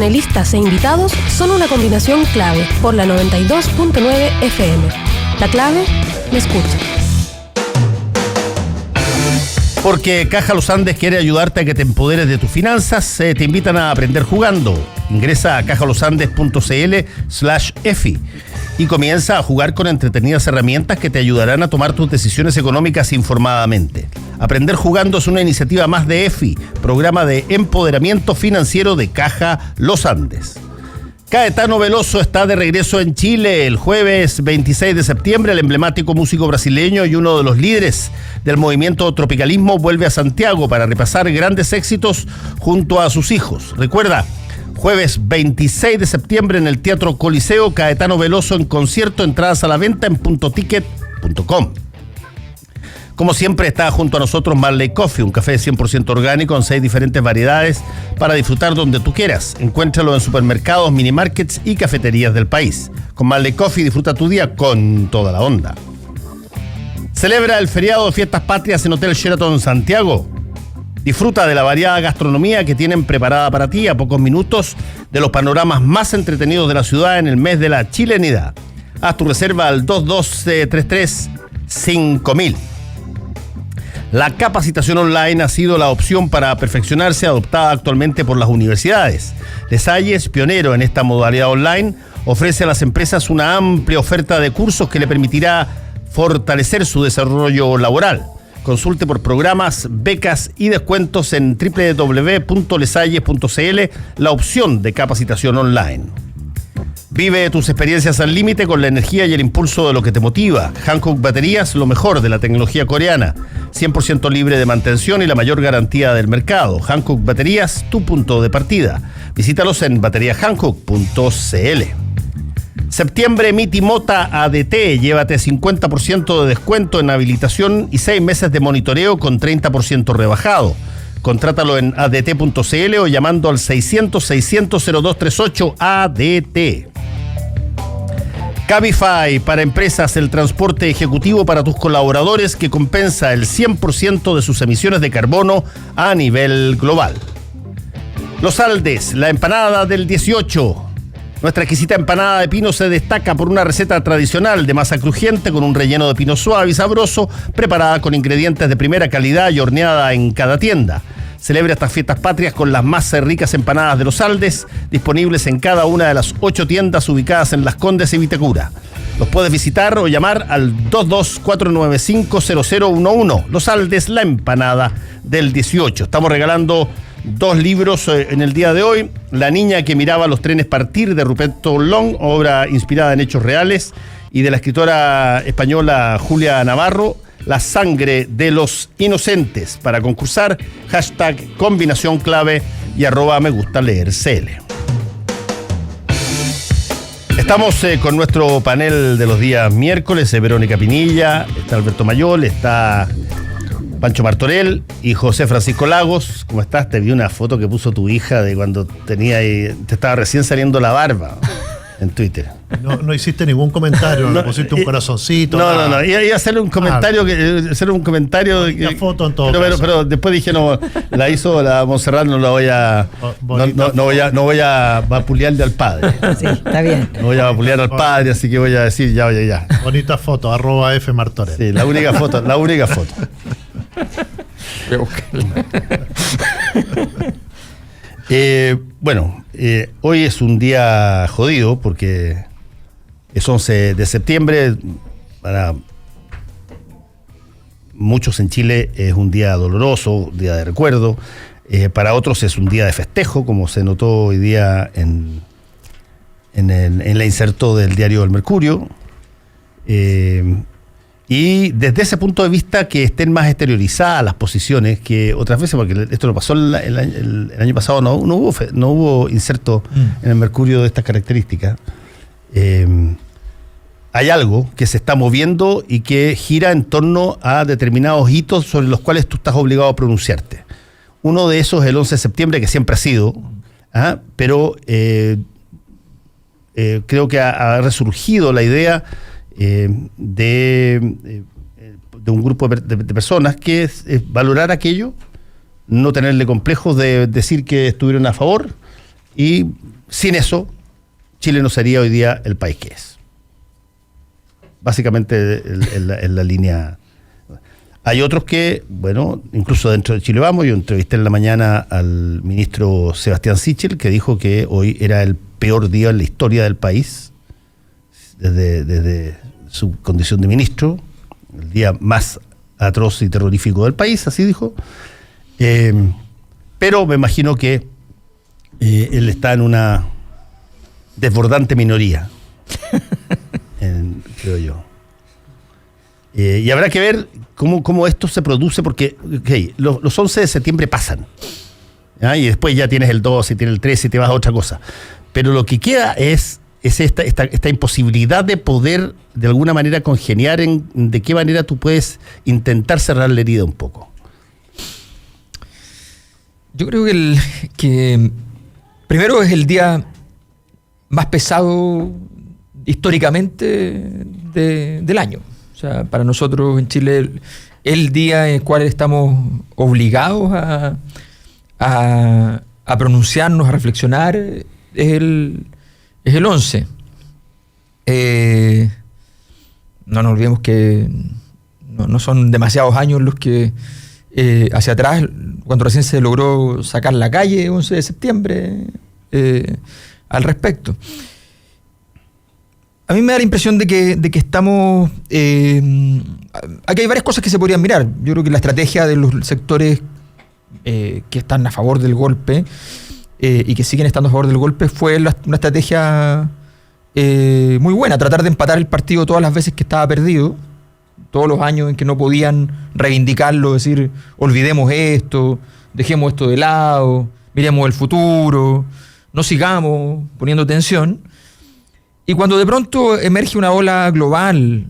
Panelistas e invitados son una combinación clave por la 92.9 FM. La clave, me escucha. Porque Caja Los Andes quiere ayudarte a que te empoderes de tus finanzas, te invitan a aprender jugando. Ingresa a cajalosandes.cl/EFI y comienza a jugar con entretenidas herramientas que te ayudarán a tomar tus decisiones económicas informadamente. Aprender jugando es una iniciativa más de EFI, programa de empoderamiento financiero de Caja Los Andes. Caetano Veloso está de regreso en Chile el jueves 26 de septiembre. El emblemático músico brasileño y uno de los líderes del movimiento tropicalismo vuelve a Santiago para repasar grandes éxitos junto a sus hijos. Recuerda, jueves 26 de septiembre en el Teatro Coliseo, Caetano Veloso en concierto, entradas a la venta en puntoticket.com. Como siempre está junto a nosotros Marley Coffee, un café 100% orgánico en 6 diferentes variedades para disfrutar donde tú quieras. Encuéntralo en supermercados, minimarkets y cafeterías del país. Con Marley Coffee disfruta tu día con toda la onda. Celebra el feriado de Fiestas Patrias en Hotel Sheraton Santiago. Disfruta de la variada gastronomía que tienen preparada para ti a pocos minutos de los panoramas más entretenidos de la ciudad en el mes de la chilenidad. Haz tu reserva al 2233-5000. La capacitación online ha sido la opción para perfeccionarse adoptada actualmente por las universidades. Les Salles, pionero en esta modalidad online, ofrece a las empresas una amplia oferta de cursos que le permitirá fortalecer su desarrollo laboral. Consulte por programas, becas y descuentos en www.lesalles.cl, la opción de capacitación online. Vive tus experiencias al límite con la energía y el impulso de lo que te motiva. Hankook Baterías, lo mejor de la tecnología coreana. 100% libre de mantención y la mayor garantía del mercado. Hankook Baterías, tu punto de partida. Visítalos en bateriahankook.cl. Septiembre Miti Mota ADT. Llévate 50% de descuento en habilitación y 6 meses de monitoreo con 30% rebajado. Contrátalo en adt.cl o llamando al 600-600-0238 ADT. Cabify, para empresas, el transporte ejecutivo para tus colaboradores que compensa el 100% de sus emisiones de carbono a nivel global. Los Aldes, la empanada del 18. Nuestra exquisita empanada de pino se destaca por una receta tradicional de masa crujiente con un relleno de pino suave y sabroso, preparada con ingredientes de primera calidad y horneada en cada tienda. Celebra estas fiestas patrias con las más ricas empanadas de Los Aldes, disponibles en cada una de las 8 tiendas ubicadas en Las Condes y Vitacura. Los puedes visitar o llamar al 224950011. Los Aldes, la empanada del 18. Estamos regalando 2 libros en el día de hoy. La niña que miraba los trenes partir, de Ruperto Long, obra inspirada en hechos reales, y de la escritora española Julia Navarro, La sangre de los inocentes. Para concursar, hashtag combinación clave y @ me gusta leer CL. Estamos con nuestro panel de los días miércoles. Verónica Pinilla, está Alberto Mayol, está Pancho Martorell y José Francisco Lagos. ¿Cómo estás? Te vi una foto que puso tu hija de cuando te estaba recién saliendo la barba en Twitter. No hiciste ningún comentario, no pusiste un corazoncito. No. Iba a hacerle un comentario. Una foto en todo caso. Pero después dije, no, la hizo la Montserrat, no la voy a. No voy a vapulearle al padre. Sí, está bien. No voy a vapulear al padre, así que voy a decir ya. Bonita foto, @F Martorell. Sí, la única foto. Hoy es un día jodido porque es 11 de septiembre. Para muchos en Chile es un día doloroso, un día de recuerdo. Para otros es un día de festejo, como se notó hoy día en la inserto del diario El Mercurio. Y desde ese punto de vista, que estén más exteriorizadas las posiciones que otras veces, porque esto lo pasó el año pasado, no hubo inserto en el Mercurio de estas características. Hay algo que se está moviendo y que gira en torno a determinados hitos sobre los cuales tú estás obligado a pronunciarte. Uno de esos es el 11 de septiembre, que siempre ha sido, pero creo que ha resurgido la idea de un grupo de personas que es valorar aquello, no tenerle complejos de decir que estuvieron a favor, Y sin eso, Chile no sería hoy día el país que es. Básicamente en la línea. Hay otros que, bueno, incluso dentro de Chile Vamos, yo entrevisté en la mañana al ministro Sebastián Sichel, que dijo que hoy era el peor día en la historia del país, desde su condición de ministro, el día más atroz y terrorífico del país, así dijo. Pero me imagino que él está en una desbordante minoría, creo yo. Y habrá que ver cómo esto se produce, porque los 11 de septiembre pasan, ¿ya? Y después ya tienes el 12, tienes el 13 y te vas a otra cosa. Pero lo que queda es esta imposibilidad de poder de alguna manera congeniar en de qué manera tú puedes intentar cerrar la herida un poco. Yo creo que primero es el día más pesado históricamente del año. O sea, para nosotros en Chile, el día en el cual estamos obligados a pronunciarnos, a reflexionar, es el 11. No nos olvidemos que no son demasiados años los que hacia atrás, cuando recién se logró sacar la calle 11 de septiembre al respecto. A mí me da la impresión de que estamos... aquí hay varias cosas que se podrían mirar. Yo creo que la estrategia de los sectores que están a favor del golpe y que siguen estando a favor del golpe fue una estrategia muy buena. Tratar de empatar el partido todas las veces que estaba perdido, todos los años en que no podían reivindicarlo, decir, olvidemos esto, dejemos esto de lado, miremos el futuro, no sigamos poniendo tensión. Y cuando de pronto emerge una ola global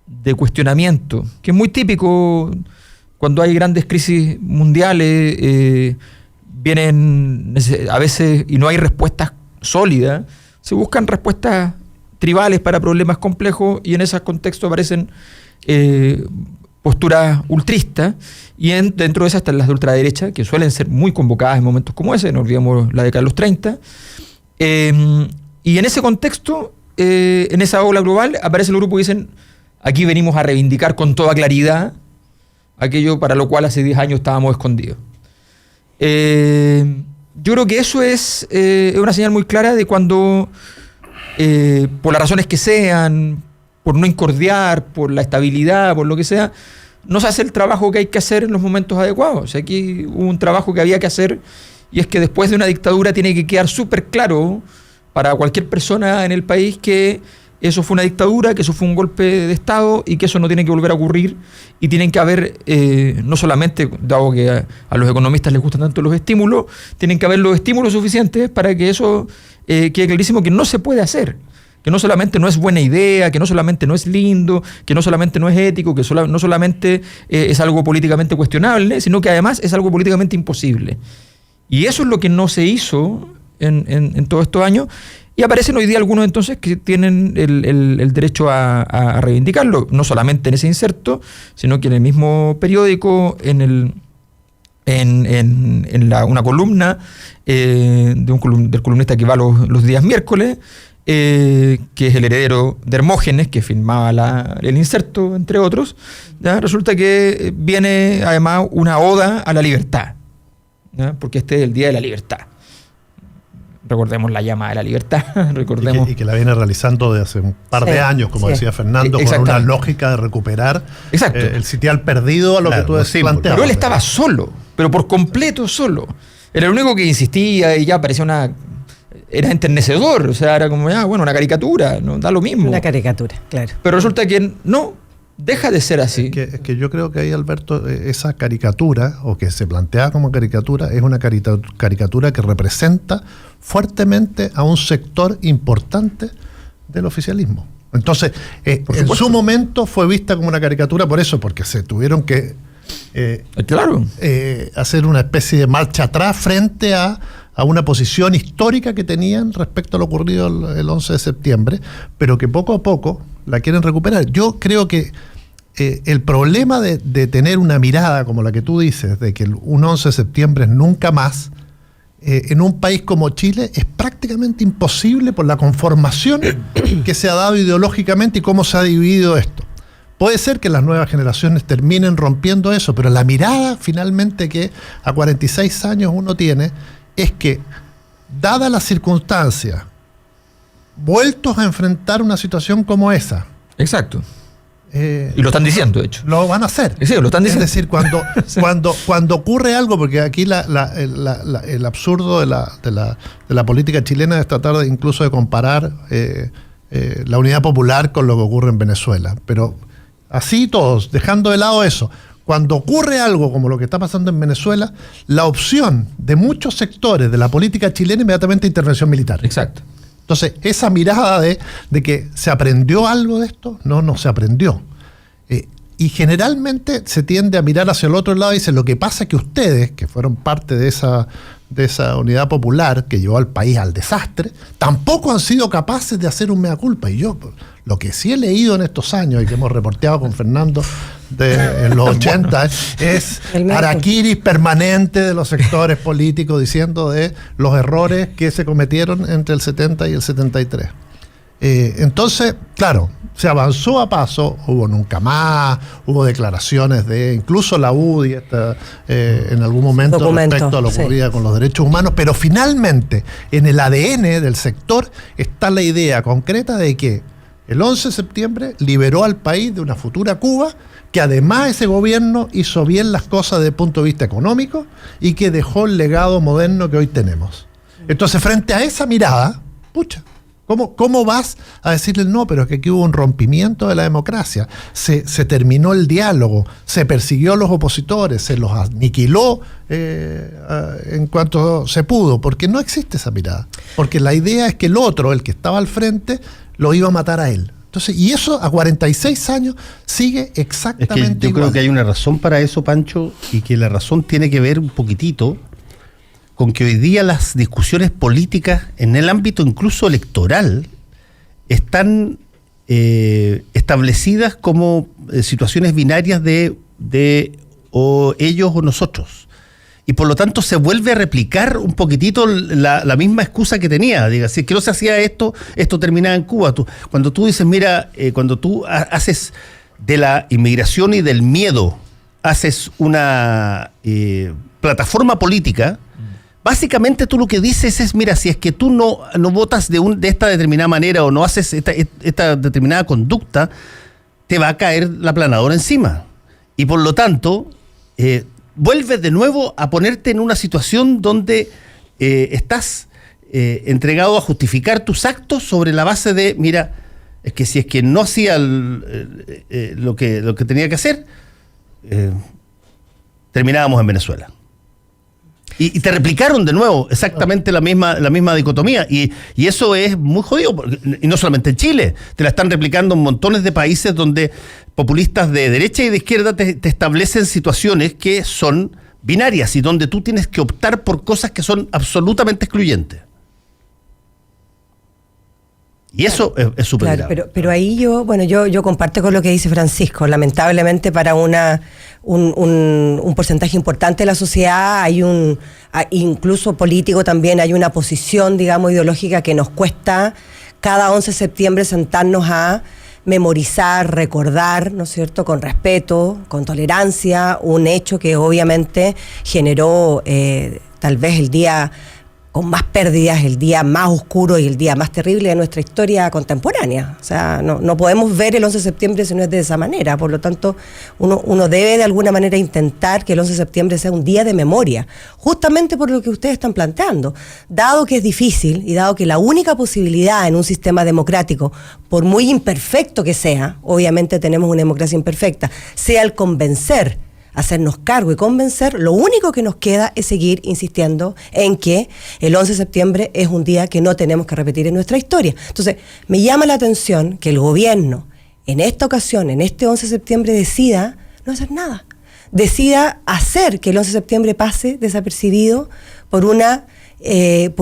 de cuestionamiento, que es muy típico cuando hay grandes crisis mundiales, vienen a veces y no hay respuestas sólidas, se buscan respuestas tribales para problemas complejos y en esos contextos aparecen posturas ultristas y dentro de esas están las de ultraderecha, que suelen ser muy convocadas en momentos como ese, no olvidemos la década de los 30. Y en ese contexto, en esa ola global, aparece el grupo y dicen, aquí venimos a reivindicar con toda claridad aquello para lo cual hace 10 años estábamos escondidos. Yo creo que eso es una señal muy clara de cuando, por las razones que sean, por no incordiar, por la estabilidad, por lo que sea, no se hace el trabajo que hay que hacer en los momentos adecuados. O sea, aquí hubo un trabajo que había que hacer y es que después de una dictadura tiene que quedar súper claro para cualquier persona en el país que eso fue una dictadura, que eso fue un golpe de Estado y que eso no tiene que volver a ocurrir y tienen que haber, no solamente, dado que a los economistas les gustan tanto los estímulos, tienen que haber los estímulos suficientes para que eso quede clarísimo que no se puede hacer, que no solamente no es buena idea, que no solamente no es lindo, que no solamente no es ético, que no solamente es algo políticamente cuestionable, sino que además es algo políticamente imposible. Y eso es lo que no se hizo en todos estos años. Y aparecen hoy día algunos entonces que tienen el derecho a reivindicarlo, no solamente en ese inserto, sino que en el mismo periódico, en una columna del columnista que va los días miércoles, que es el heredero de Hermógenes, que firmaba el inserto, entre otros. ¿Ya? Resulta que viene además una oda a la libertad, ¿ya? Porque este es el Día de la Libertad. Recordemos la llama de la libertad, recordemos... Y que la viene realizando desde hace un par de años, como decía Fernando, con una lógica de recuperar el sitial perdido a lo que tú planteabas. Pero él estaba solo, pero por completo solo. Era el único que insistía y ya parecía era enternecedor, o sea, era como, una caricatura, no da lo mismo. Una caricatura, claro. Pero resulta que no, deja de ser así. Es que yo creo que ahí, Alberto, esa caricatura, o que se plantea como caricatura, es una caricatura que representa fuertemente a un sector importante del oficialismo. Entonces, en su momento fue vista como una caricatura por eso, porque se tuvieron que hacer una especie de marcha atrás frente a una posición histórica que tenían respecto a lo ocurrido el 11 de septiembre, pero que poco a poco la quieren recuperar. Yo creo que el problema de tener una mirada como la que tú dices, de que un 11 de septiembre es nunca más, en un país como Chile es prácticamente imposible por la conformación que se ha dado ideológicamente y cómo se ha dividido esto. Puede ser que las nuevas generaciones terminen rompiendo eso, pero la mirada finalmente que a 46 años uno tiene es que, dadas las circunstancias, vueltos a enfrentar una situación como esa. Exacto. Y lo están diciendo, de hecho. Lo van a hacer. Sí, lo están diciendo. Es decir, Sí. cuando ocurre algo, porque aquí el absurdo de la política chilena es tratar incluso de comparar la unidad popular con lo que ocurre en Venezuela. Pero así todos, dejando de lado eso, cuando ocurre algo como lo que está pasando en Venezuela, la opción de muchos sectores de la política chilena inmediatamente es intervención militar. Exacto. Entonces, esa mirada de que se aprendió algo de esto, no se aprendió. Y generalmente se tiende a mirar hacia el otro lado y dice, lo que pasa es que ustedes, que fueron parte de esa unidad popular que llevó al país al desastre, tampoco han sido capaces de hacer un mea culpa. Y yo, lo que sí he leído en estos años y que hemos reporteado con Fernando en los 80 es araquiris permanente de los sectores políticos diciendo de los errores que se cometieron entre el 70 y el 73. Entonces, claro, se avanzó a paso, hubo nunca más, hubo declaraciones de incluso la UDI en algún momento respecto a lo que ocurría con los derechos humanos, pero finalmente en el ADN del sector está la idea concreta de que el 11 de septiembre liberó al país de una futura Cuba, que además ese gobierno hizo bien las cosas desde el punto de vista económico y que dejó el legado moderno que hoy tenemos. Entonces, frente a esa mirada, pucha, ¿cómo vas a decirle no? Pero es que aquí hubo un rompimiento de la democracia, se terminó el diálogo, se persiguió a los opositores, se los aniquiló en cuanto se pudo, porque no existe esa mirada. Porque la idea es que el otro, el que estaba al frente, lo iba a matar a él. Entonces, y eso a 46 años sigue exactamente igual. Yo creo que hay una razón para eso, Pancho, y que la razón tiene que ver un poquitito con que hoy día las discusiones políticas en el ámbito incluso electoral están establecidas como situaciones binarias de o ellos o nosotros. Y por lo tanto se vuelve a replicar un poquitito la misma excusa que tenía. Diga, si es que no se hacía esto terminaba en Cuba. Cuando tú dices, mira, cuando tú haces de la inmigración y del miedo, haces una plataforma política, básicamente tú lo que dices es, mira, si es que tú no votas de esta determinada manera o no haces esta determinada conducta, te va a caer la planadora encima. Y por lo tanto, vuelves de nuevo a ponerte en una situación donde estás entregado a justificar tus actos sobre la base de, mira, es que si es que no hacía lo que tenía que hacer, terminábamos en Venezuela. Y te replicaron de nuevo exactamente la misma dicotomía. Y eso es muy jodido. Y no solamente en Chile. Te la están replicando en montones de países donde populistas de derecha y de izquierda te establecen situaciones que son binarias y donde tú tienes que optar por cosas que son absolutamente excluyentes. Y eso es súper grave. Pero ahí yo comparto con lo que dice Francisco. Lamentablemente para un porcentaje importante de la sociedad incluso político también, hay una posición, digamos, ideológica que nos cuesta cada 11 de septiembre sentarnos a memorizar, recordar, ¿no es cierto?, con respeto, con tolerancia, un hecho que obviamente generó tal vez el día con más pérdidas, el día más oscuro y el día más terrible de nuestra historia contemporánea. O sea, no podemos ver el 11 de septiembre si no es de esa manera. Por lo tanto, uno debe de alguna manera intentar que el 11 de septiembre sea un día de memoria, justamente por lo que ustedes están planteando. Dado que es difícil y dado que la única posibilidad en un sistema democrático, por muy imperfecto que sea, obviamente tenemos una democracia imperfecta, sea el convencer, hacernos cargo y convencer, lo único que nos queda es seguir insistiendo en que el 11 de septiembre es un día que no tenemos que repetir en nuestra historia. Entonces, me llama la atención que el gobierno, en esta ocasión, en este 11 de septiembre, decida no hacer nada. Decida hacer que el 11 de septiembre pase desapercibido por una en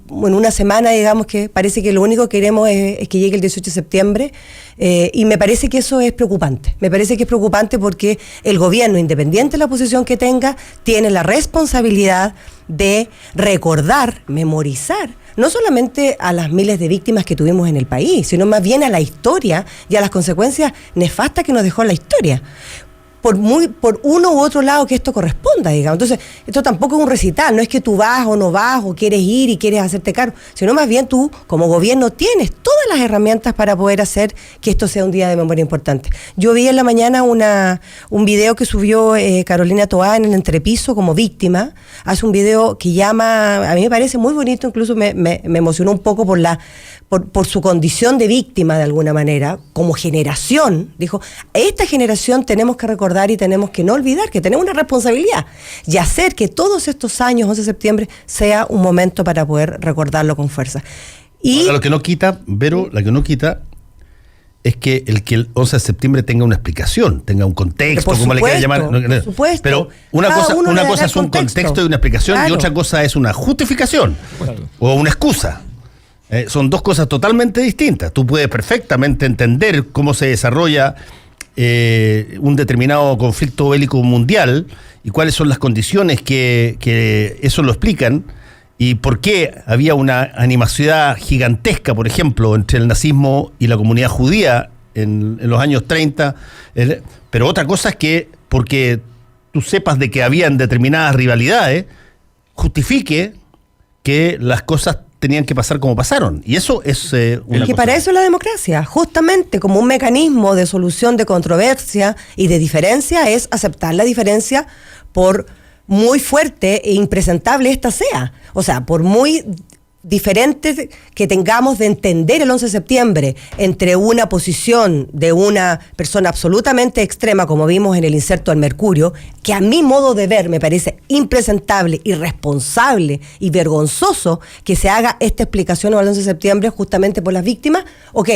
una semana, digamos, que parece que lo único que queremos es que llegue el 18 de septiembre, y me parece que eso es preocupante. Me parece que es preocupante porque el gobierno, independiente de la posición que tenga, tiene la responsabilidad de recordar, memorizar, no solamente a las miles de víctimas que tuvimos en el país, sino más bien a la historia y a las consecuencias nefastas que nos dejó la historia. Por uno u otro lado que esto corresponda, digamos. Entonces, esto tampoco es un recital, no es que tú vas o no vas, o quieres ir y quieres hacerte cargo, sino más bien tú, como gobierno, tienes todas las herramientas para poder hacer que esto sea un día de memoria importante. Yo vi en la mañana un video que subió Carolina Toá en el Entrepiso como víctima. Hace un video que llama, a mí me parece muy bonito, incluso me emocionó un poco por su condición de víctima de alguna manera, como generación. Dijo, esta generación tenemos que recordar y tenemos que no olvidar que tenemos una responsabilidad y hacer que todos estos años, 11 de septiembre, sea un momento para poder recordarlo con fuerza. Y ahora, lo que no quita, Vero, lo que no quita es que el 11 de septiembre tenga una explicación, tenga un contexto, como le quieran llamar. Por supuesto. Pero una cosa es un contexto y una explicación, claro, y otra cosa es una justificación, claro, o una excusa. Son dos cosas totalmente distintas. Tú puedes perfectamente entender cómo se desarrolla un determinado conflicto bélico mundial y cuáles son las condiciones que eso lo explican, y por qué había una animosidad gigantesca, por ejemplo, entre el nazismo y la comunidad judía en los años 30. Pero otra cosa es que, porque tú sepas de que habían determinadas rivalidades, justifique que las cosas tenían que pasar como pasaron. Y eso es una que para eso es la democracia, justamente como un mecanismo de solución de controversia y de diferencia, es aceptar la diferencia, por muy fuerte e impresentable esta sea. O sea, por muy diferente que tengamos de entender el 11 de septiembre entre una posición de una persona absolutamente extrema, como vimos en el inserto del Mercurio, que a mi modo de ver me parece impresentable, irresponsable y vergonzoso que se haga esta explicación al 11 de septiembre justamente por las víctimas. Ok,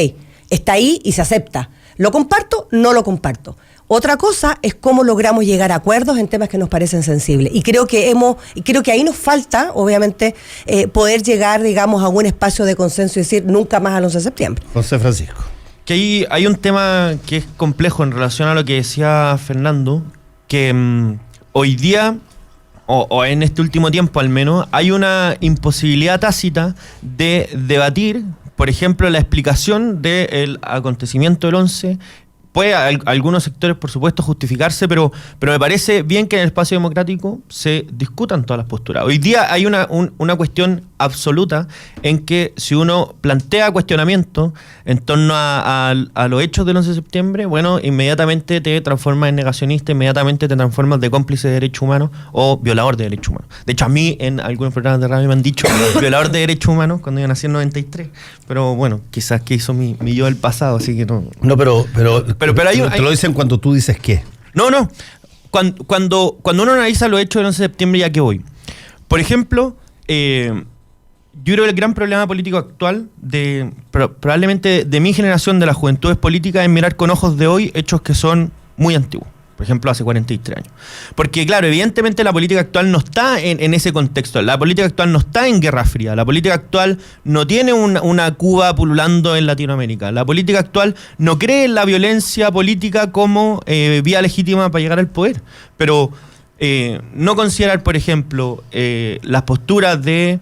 está ahí y se acepta. ¿Lo comparto? No lo comparto. Otra cosa es cómo logramos llegar a acuerdos en temas que nos parecen sensibles. Y creo que ahí nos falta, obviamente, poder llegar, digamos, a un espacio de consenso y decir nunca más al 11 de septiembre. José Francisco. Que hay un tema que es complejo en relación a lo que decía Fernando, que hoy día, o en este último tiempo al menos, hay una imposibilidad tácita de debatir, por ejemplo, la explicación del acontecimiento del 11. Puede algunos sectores, por supuesto, justificarse, pero me parece bien que en el espacio democrático se discutan todas las posturas. Hoy día hay una cuestión absoluta en que si uno plantea cuestionamiento en torno a los hechos del 11 de septiembre, bueno, inmediatamente te transformas en negacionista, inmediatamente te transformas de cómplice de derechos humanos o violador de derechos humanos. De hecho, a mí en algunos programas de radio me han dicho violador de derechos humanos cuando yo nací en 93, pero bueno, quizás que hizo mi yo del pasado, así que no. No, pero te lo dicen cuando tú dices qué. No. Cuando uno analiza los hechos del 11 de septiembre, ya que voy. Por ejemplo, yo creo que el gran problema político actual, probablemente de mi generación, de las juventudes políticas, es mirar con ojos de hoy hechos que son muy antiguos. Por ejemplo, hace 43 años. Porque, claro, evidentemente la política actual no está en ese contexto. La política actual no está en Guerra Fría. La política actual no tiene una Cuba pululando en Latinoamérica. La política actual no cree en la violencia política como vía legítima para llegar al poder. Pero no considerar, por ejemplo, las posturas de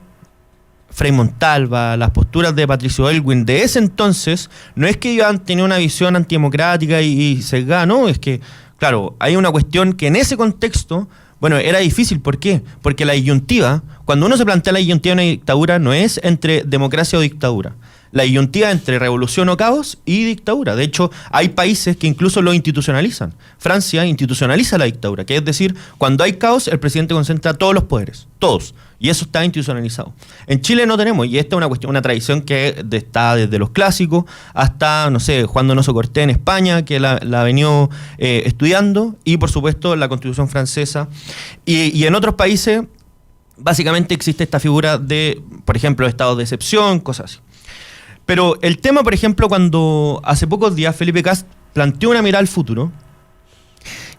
Frei Montalva, las posturas de Patricio Aylwin de ese entonces, no es que ellos han tenido una visión antidemocrática y sesgada, no, es que, claro, hay una cuestión que en ese contexto, bueno, era difícil. ¿Por qué? Porque la disyuntiva, cuando uno se plantea la disyuntiva de una dictadura, no es entre democracia o dictadura. La disyuntiva entre revolución o caos y dictadura. De hecho, hay países que incluso lo institucionalizan. Francia institucionaliza la dictadura, que es decir, cuando hay caos, el presidente concentra todos los poderes, todos. Y eso está institucionalizado. En Chile no tenemos, y esta es una tradición que está desde los clásicos hasta, no sé, Juan Donoso Cortés en España, que la ha venido estudiando, y por supuesto la Constitución francesa. Y en otros países, básicamente existe esta figura de, por ejemplo, estados de excepción, cosas así. Pero el tema, por ejemplo, cuando hace pocos días Felipe Kast planteó una mirada al futuro,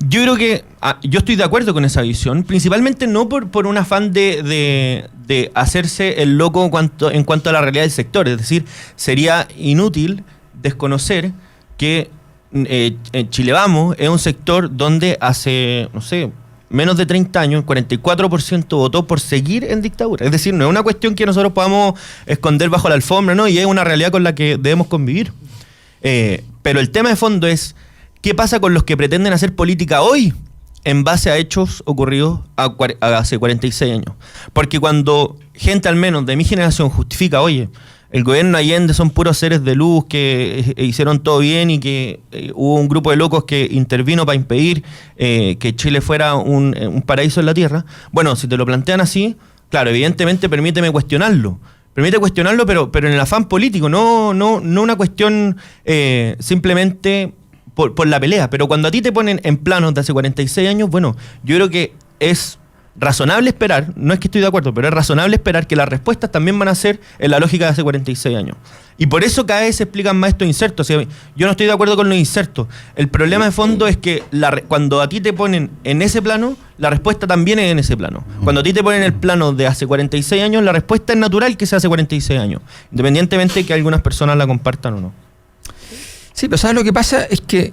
Yo creo que yo estoy de acuerdo con esa visión, principalmente no por un afán de hacerse el loco en cuanto a la realidad del sector. Es decir, sería inútil desconocer que Chile Vamos es un sector donde hace, no sé, menos de 30 años, el 44% votó por seguir en dictadura. Es decir, no es una cuestión que nosotros podamos esconder bajo la alfombra, ¿no? Y es una realidad con la que debemos convivir. Pero el tema de fondo es, ¿qué pasa con los que pretenden hacer política hoy en base a hechos ocurridos hace 46 años? Porque cuando gente al menos de mi generación justifica, oye, el gobierno Allende son puros seres de luz que hicieron todo bien y que hubo un grupo de locos que intervino para impedir que Chile fuera un paraíso en la tierra. Bueno, si te lo plantean así, claro, evidentemente permite cuestionarlo, pero en el afán político, no una cuestión simplemente por la pelea. Pero cuando a ti te ponen en planos de hace 46 años, bueno, yo creo que es razonable esperar, no es que estoy de acuerdo, pero es razonable esperar que las respuestas también van a ser en la lógica de hace 46 años. Y por eso cada vez se explican más estos insertos. O sea, yo no estoy de acuerdo con los insertos. El problema de fondo es que cuando a ti te ponen en ese plano, la respuesta también es en ese plano. Cuando a ti te ponen en el plano de hace 46 años, la respuesta es natural que sea hace 46 años, independientemente de que algunas personas la compartan o no. Sí, pero ¿sabes lo que pasa? Es que,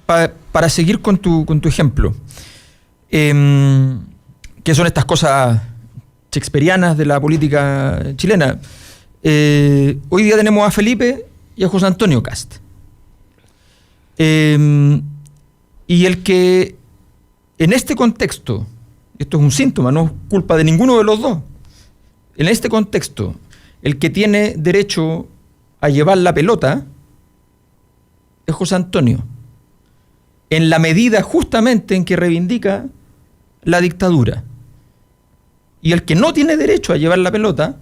para seguir con tu ejemplo, que son estas cosas shakespearianas de la política chilena. Hoy día tenemos a Felipe y a José Antonio Kast. Y el que en este contexto, esto es un síntoma, no es culpa de ninguno de los dos, en este contexto, el que tiene derecho a llevar la pelota es José Antonio, en la medida justamente en que reivindica la dictadura. Y el que no tiene derecho a llevar la pelota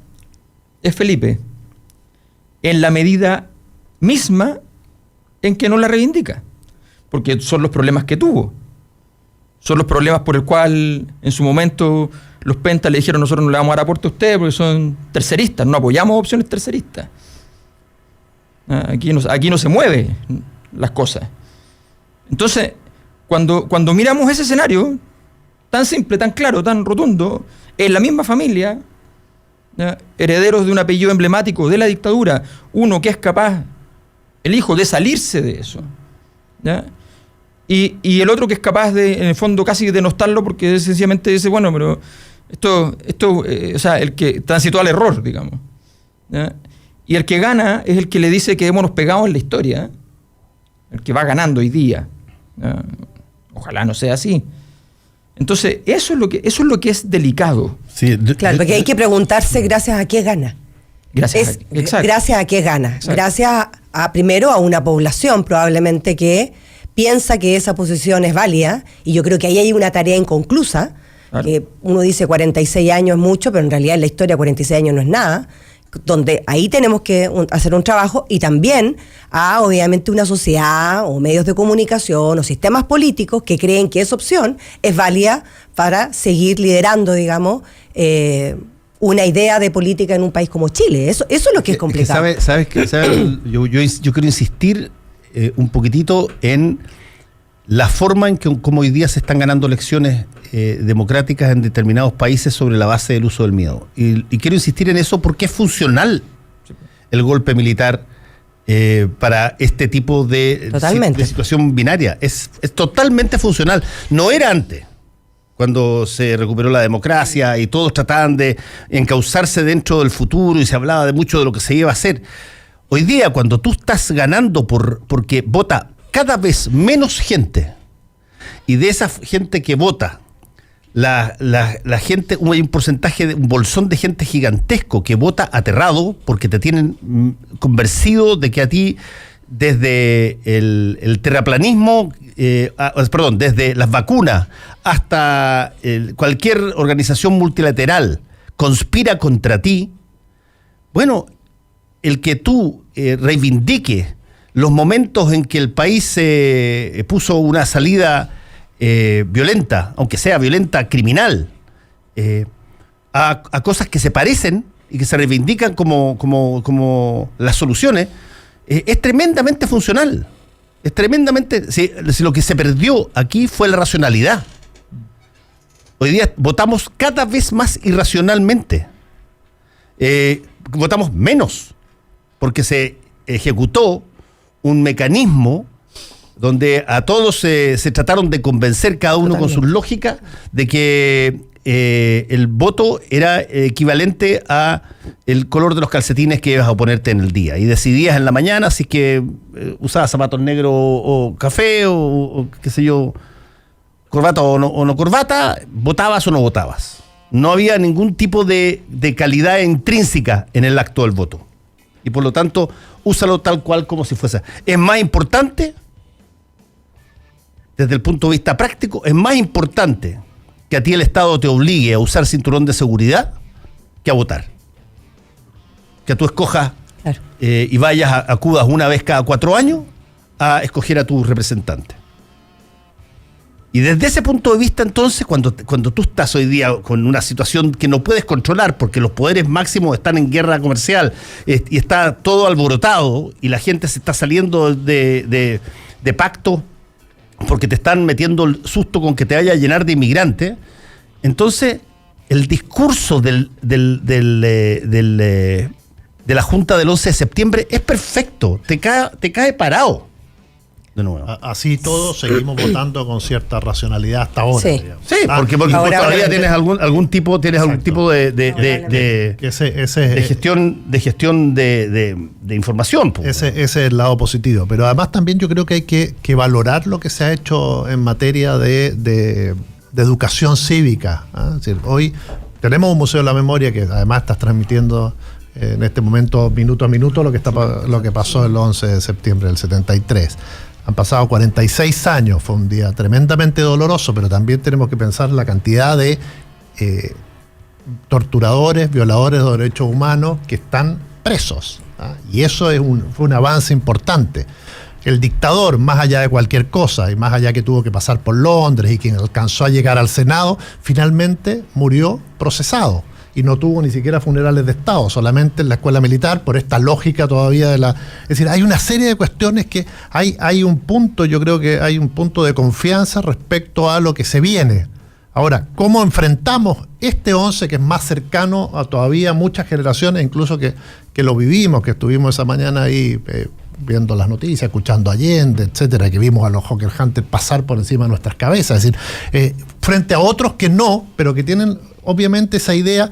es Felipe, en la medida misma en que no la reivindica, porque son los problemas que tuvo, son los problemas por el cual en su momento los pentas le dijeron: nosotros no le vamos a dar aporte a ustedes porque son terceristas, no apoyamos opciones terceristas. Aquí no se mueven las cosas. Entonces, cuando miramos ese escenario tan simple, tan claro, tan rotundo, en la misma familia, ¿ya?, herederos de un apellido emblemático de la dictadura, uno que es capaz, el hijo, de salirse de eso, ¿ya?, y el otro que es capaz de, en el fondo, casi denostarlo porque sencillamente dice: bueno, pero esto o sea, el que transitó al error, digamos, ¿ya? Y el que gana es el que le dice que hemos pegado en la historia, ¿eh?, el que va ganando hoy día, ¿ya? Ojalá no sea así. Entonces, eso es lo que es delicado. Sí, claro, porque hay que preguntarse gracias a qué gana. Gracias a qué gana. Exacto. Gracias primero a una población probablemente que piensa que esa posición es válida, y yo creo que ahí hay una tarea inconclusa, claro. Que uno dice 46 años es mucho, pero en realidad en la historia 46 años no es nada, donde ahí tenemos que hacer un trabajo, y también a, obviamente, una sociedad o medios de comunicación o sistemas políticos que creen que esa opción es válida para seguir liderando, digamos, una idea de política en un país como Chile. Eso es lo que es complicado. ¿Sabes? Yo quiero insistir un poquitito en la forma en que como hoy día se están ganando elecciones democráticas en determinados países sobre la base del uso del miedo. Y quiero insistir en eso porque es funcional el golpe militar para este tipo de situación binaria. Es totalmente funcional. No era antes, cuando se recuperó la democracia y todos trataban de encauzarse dentro del futuro y se hablaba de mucho de lo que se iba a hacer. Hoy día, cuando tú estás ganando porque vota cada vez menos gente, y de esa gente que vota, la gente, hay un porcentaje, un bolsón de gente gigantesco que vota aterrado porque te tienen convencido de que a ti, desde el terraplanismo, desde las vacunas hasta cualquier organización multilateral conspira contra ti. Bueno, el que tú reivindiques los momentos en que el país puso una salida violenta, aunque sea violenta criminal, a cosas que se parecen y que se reivindican como las soluciones, es tremendamente funcional. Es tremendamente... Si lo que se perdió aquí fue la racionalidad. Hoy día votamos cada vez más irracionalmente. Votamos menos, porque se ejecutó un mecanismo donde a todos se trataron de convencer, cada uno con su lógica, de que el voto era equivalente a el color de los calcetines que ibas a ponerte en el día. Y decidías en la mañana si es que usabas zapatos negros o café o qué sé yo, corbata o no corbata, votabas o no votabas. No había ningún tipo de calidad intrínseca en el acto del voto. Y por lo tanto, úsalo tal cual como si fuese. Es más importante, desde el punto de vista práctico, es más importante que a ti el Estado te obligue a usar cinturón de seguridad que a votar. Que tú escojas y vayas acudas una vez cada 4 años a escoger a tu representante. Y desde ese punto de vista, entonces, cuando tú estás hoy día con una situación que no puedes controlar porque los poderes máximos están en guerra comercial y está todo alborotado y la gente se está saliendo de pacto porque te están metiendo el susto con que te vaya a llenar de inmigrantes, entonces el discurso de la Junta del 11 de septiembre es perfecto, te cae parado. De nuevo. Así todos seguimos votando con cierta racionalidad hasta ahora. Sí, sí, porque todavía tienes algún tipo de gestión de información. Ese es el lado positivo. Pero además también yo creo que hay que valorar lo que se ha hecho en materia de educación cívica. Es decir, hoy tenemos un Museo de la Memoria que además estás transmitiendo en este momento minuto a minuto lo que pasó el 11 de septiembre del 73. Han pasado 46 años, fue un día tremendamente doloroso, pero también tenemos que pensar la cantidad de torturadores, violadores de derechos humanos que están presos. Y eso fue un avance importante. El dictador, más allá de cualquier cosa, y más allá que tuvo que pasar por Londres y que alcanzó a llegar al Senado, finalmente murió procesado. Y no tuvo ni siquiera funerales de Estado, solamente en la escuela militar, por esta lógica todavía Es decir, hay una serie de cuestiones que hay un punto, yo creo que hay un punto de confianza respecto a lo que se viene. Ahora, ¿cómo enfrentamos este 11 que es más cercano a todavía muchas generaciones, incluso que lo vivimos, que estuvimos esa mañana ahí viendo las noticias, escuchando a Allende, etcétera, que vimos a los Hawker Hunters pasar por encima de nuestras cabezas? Es decir, frente a otros que no, pero que tienen obviamente esa idea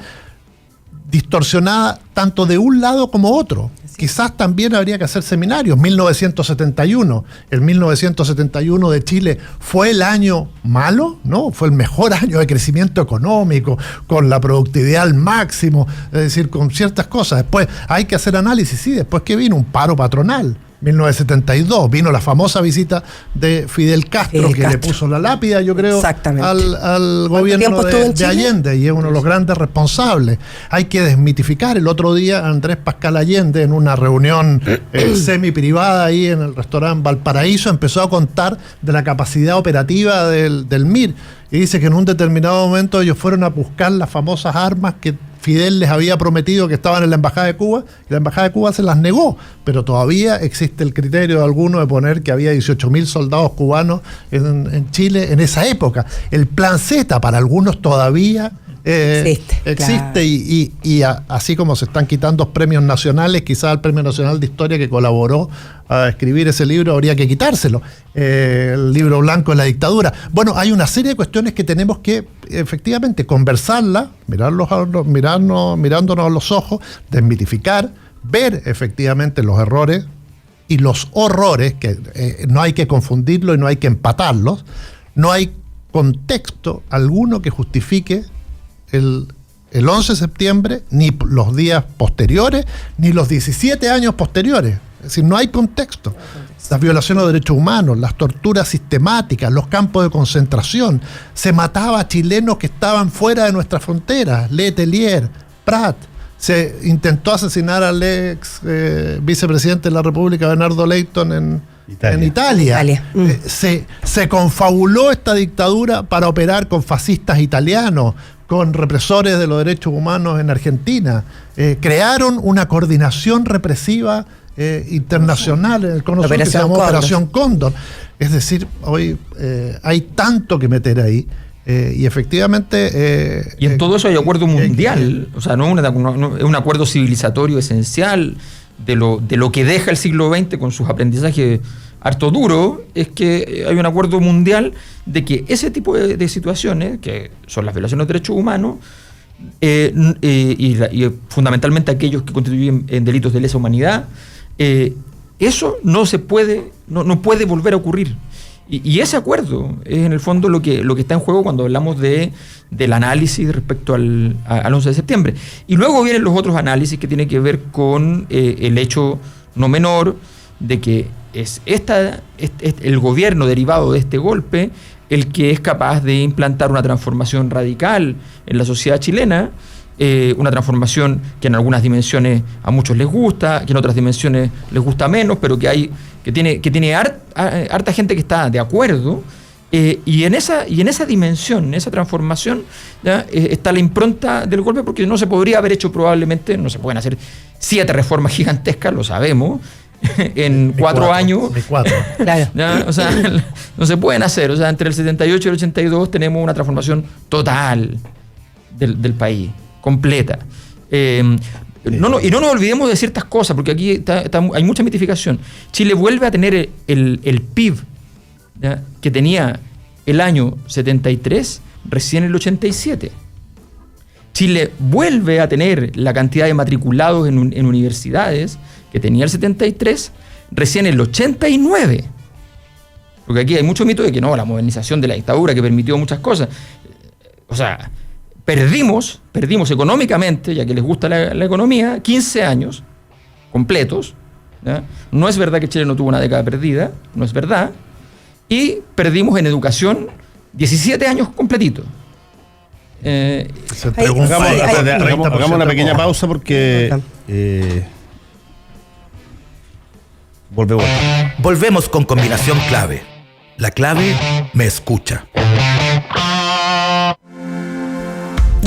distorsionada tanto de un lado como otro. Quizás también habría que hacer seminarios. 1971, el 1971 de Chile fue el año malo, ¿no? Fue el mejor año de crecimiento económico, con la productividad al máximo, es decir, con ciertas cosas. Después hay que hacer análisis, sí, después que vino un paro patronal. 1972, vino la famosa visita de Fidel Castro, le puso la lápida, yo creo, al gobierno de Allende, y es uno de los grandes responsables. Hay que desmitificar. El otro día Andrés Pascal Allende, en una reunión semi-privada ahí en el restaurante Valparaíso, empezó a contar de la capacidad operativa del MIR, y dice que en un determinado momento ellos fueron a buscar las famosas armas que Fidel les había prometido que estaban en la Embajada de Cuba, y la Embajada de Cuba se las negó, pero todavía existe el criterio de algunos de poner que había 18.000 soldados cubanos en Chile en esa época. El Plan Z para algunos todavía existe, claro. y así como se están quitando premios nacionales, quizás el Premio Nacional de Historia que colaboró a escribir ese libro habría que quitárselo, el libro blanco de la dictadura. Bueno, hay una serie de cuestiones que tenemos que efectivamente conversarlas, mirándonos a los ojos, desmitificar, ver efectivamente los errores y los horrores, que no hay que confundirlos y no hay que empatarlos. No hay contexto alguno que justifique el 11 de septiembre, ni los días posteriores, ni los 17 años posteriores. Es decir, no hay contexto. Las violaciones de derechos humanos, las torturas sistemáticas, los campos de concentración. Se mataba a chilenos que estaban fuera de nuestras fronteras. Letelier, Prat. Se intentó asesinar al ex vicepresidente de la República, Bernardo Leighton, en Italia. Se confabuló esta dictadura para operar con fascistas italianos, con represores de los derechos humanos en Argentina. Crearon una coordinación represiva internacional en el Cono Sur que se llamó Operación Cóndor. Es decir, hoy hay tanto que meter ahí. Y efectivamente... y en todo eso hay acuerdo mundial, o sea, no es un acuerdo civilizatorio esencial de lo que deja el siglo XX con sus aprendizajes harto duros, es que hay un acuerdo mundial de que ese tipo de situaciones, que son las violaciones de derechos humanos, y fundamentalmente aquellos que constituyen en delitos de lesa humanidad, eso no puede volver a ocurrir. Y ese acuerdo es en el fondo lo que está en juego cuando hablamos del análisis respecto al 11 de septiembre. Y luego vienen los otros análisis que tienen que ver con el hecho no menor de que es el gobierno derivado de este golpe el que es capaz de implantar una transformación radical en la sociedad chilena, una transformación que en algunas dimensiones a muchos les gusta, que en otras dimensiones les gusta menos, pero que tiene harta gente que está de acuerdo, y en esa dimensión, en esa transformación, ¿ya? Está la impronta del golpe, porque no se podría haber hecho probablemente, no se pueden hacer 7 reformas gigantescas, lo sabemos, en 4 años. Claro. ¿Ya? O sea, no se pueden hacer. O sea, entre el 78 y el 82 tenemos una transformación total del país, completa. Y no nos olvidemos de ciertas cosas, porque aquí hay mucha mitificación. Chile vuelve a tener el PIB, ¿ya? Que tenía el año 73, recién el 87. Chile vuelve a tener la cantidad de matriculados en universidades que tenía el 73, recién el 89. Porque aquí hay mucho mito de que no, la modernización de la dictadura que permitió muchas cosas. O sea, perdimos económicamente, ya que les gusta la economía, 15 años completos, ¿ya? No es verdad que Chile no tuvo una década perdida, no es verdad. Y perdimos en educación 17 años completitos. Hagamos una pequeña pausa porque volvemos con combinación clave. La clave me escucha.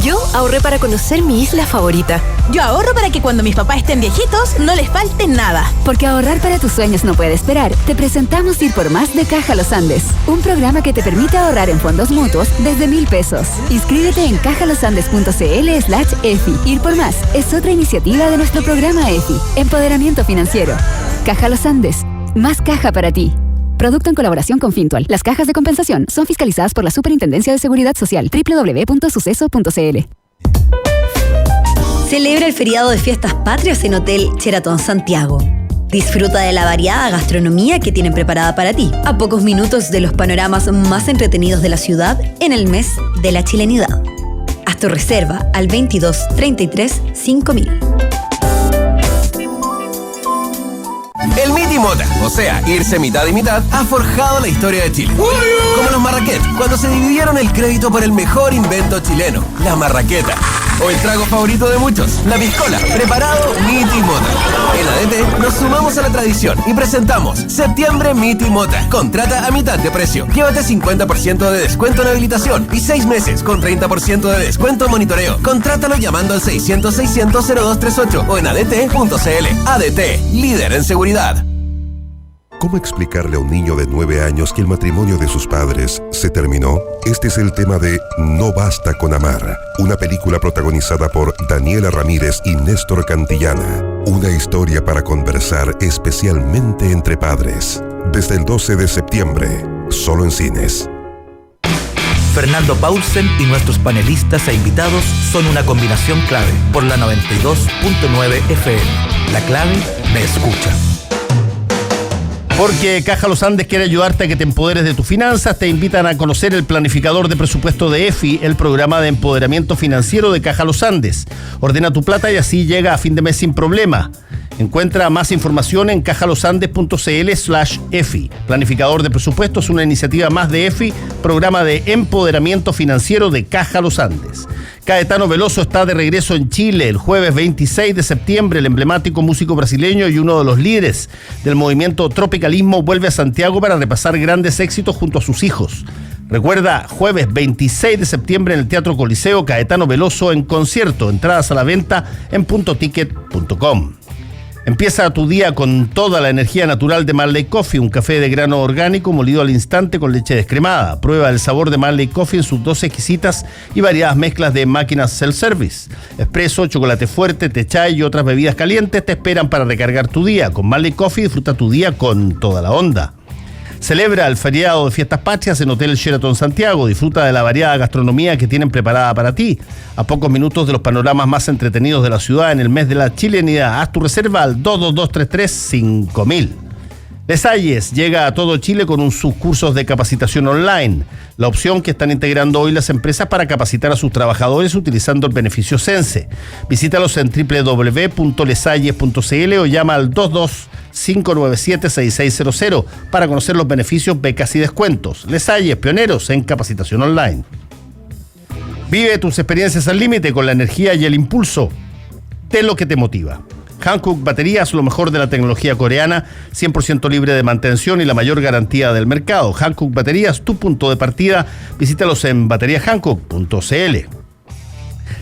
Yo ahorré para conocer mi isla favorita. Yo ahorro para que cuando mis papás estén viejitos no les falte nada. Porque ahorrar para tus sueños no puede esperar. Te presentamos Ir por Más de Caja Los Andes, un programa que te permite ahorrar en fondos mutuos desde 1,000 pesos. Inscríbete en cajalosandes.cl/EFI. Ir por Más es otra iniciativa de nuestro programa EFI, Empoderamiento Financiero. Caja Los Andes, más caja para ti. Producto en colaboración con Fintual. Las cajas de compensación son fiscalizadas por la Superintendencia de Seguridad Social. www.suceso.cl. Celebra el feriado de Fiestas Patrias en Hotel Sheraton Santiago. Disfruta de la variada gastronomía que tienen preparada para ti, a pocos minutos de los panoramas más entretenidos de la ciudad en el mes de la chilenidad. Haz tu reserva al 22 33 5000. El Miti Mota, o sea, irse mitad y mitad, ha forjado la historia de Chile. Como los Marrakech, cuando se dividieron el crédito por el mejor invento chileno, la marraqueta. O el trago favorito de muchos, la piscola. Preparado Miti Mota. En ADT nos sumamos a la tradición y presentamos Septiembre Miti Mota. Contrata a mitad de precio. Llévate 50% de descuento en habilitación y 6 meses con 30% de descuento en monitoreo. Contrátalo llamando al 600-600-0238 o en adt.cl. ADT, líder en seguridad. ¿Cómo explicarle a un niño de 9 años que el matrimonio de sus padres se terminó? Este es el tema de No basta con amar, una película protagonizada por Daniela Ramírez y Néstor Cantillana. Una historia para conversar especialmente entre padres. Desde el 12 de septiembre, solo en cines. Fernando Paulsen y nuestros panelistas e invitados son una combinación clave por la 92.9 FM. La clave me escucha. Porque Caja Los Andes quiere ayudarte a que te empoderes de tus finanzas. Te invitan a conocer el planificador de presupuesto de EFI, el programa de empoderamiento financiero de Caja Los Andes. Ordena tu plata y así llega a fin de mes sin problema. Encuentra más información en cajalosandes.cl/EFI. Planificador de presupuesto es una iniciativa más de EFI, programa de empoderamiento financiero de Caja Los Andes. Caetano Veloso está de regreso en Chile el jueves 26 de septiembre. El emblemático músico brasileño y uno de los líderes del movimiento tropicalismo vuelve a Santiago para repasar grandes éxitos junto a sus hijos. Recuerda, jueves 26 de septiembre en el Teatro Coliseo, Caetano Veloso en concierto. Entradas a la venta en puntoticket.com. Empieza tu día con toda la energía natural de Marley Coffee, un café de grano orgánico molido al instante con leche descremada. Prueba el sabor de Marley Coffee en sus 12 exquisitas y variadas mezclas de máquinas self-service. Espresso, chocolate fuerte, té chai y otras bebidas calientes te esperan para recargar tu día. Con Marley Coffee disfruta tu día con toda la onda. Celebra el feriado de Fiestas Patrias en Hotel Sheraton Santiago. Disfruta de la variada gastronomía que tienen preparada para ti. A pocos minutos de los panoramas más entretenidos de la ciudad en el mes de la chilenidad. Haz tu reserva al 22233-5000. Les Hayes llega a todo Chile con sus cursos de capacitación online. La opción que están integrando hoy las empresas para capacitar a sus trabajadores utilizando el beneficio Sense. Visítalos en www.lesayes.cl o llama al 597-6600 para conocer los beneficios, becas y descuentos. Les Hayes, pioneros en capacitación online. Vive tus experiencias al límite con la energía y el impulso de lo que te motiva. Hankook Baterías, lo mejor de la tecnología coreana, 100% libre de mantención y la mayor garantía del mercado. Hankook Baterías, tu punto de partida. Visítalos en bateriahankook.cl.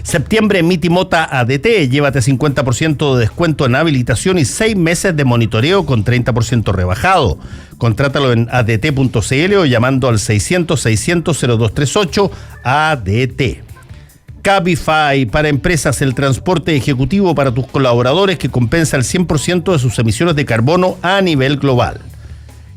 Septiembre Mitimota ADT, llévate 50% de descuento en habilitación y 6 meses de monitoreo con 30% rebajado. Contrátalo en adt.cl o llamando al 600-600-0238 ADT. Cabify, para empresas, el transporte ejecutivo para tus colaboradores que compensa el 100% de sus emisiones de carbono a nivel global.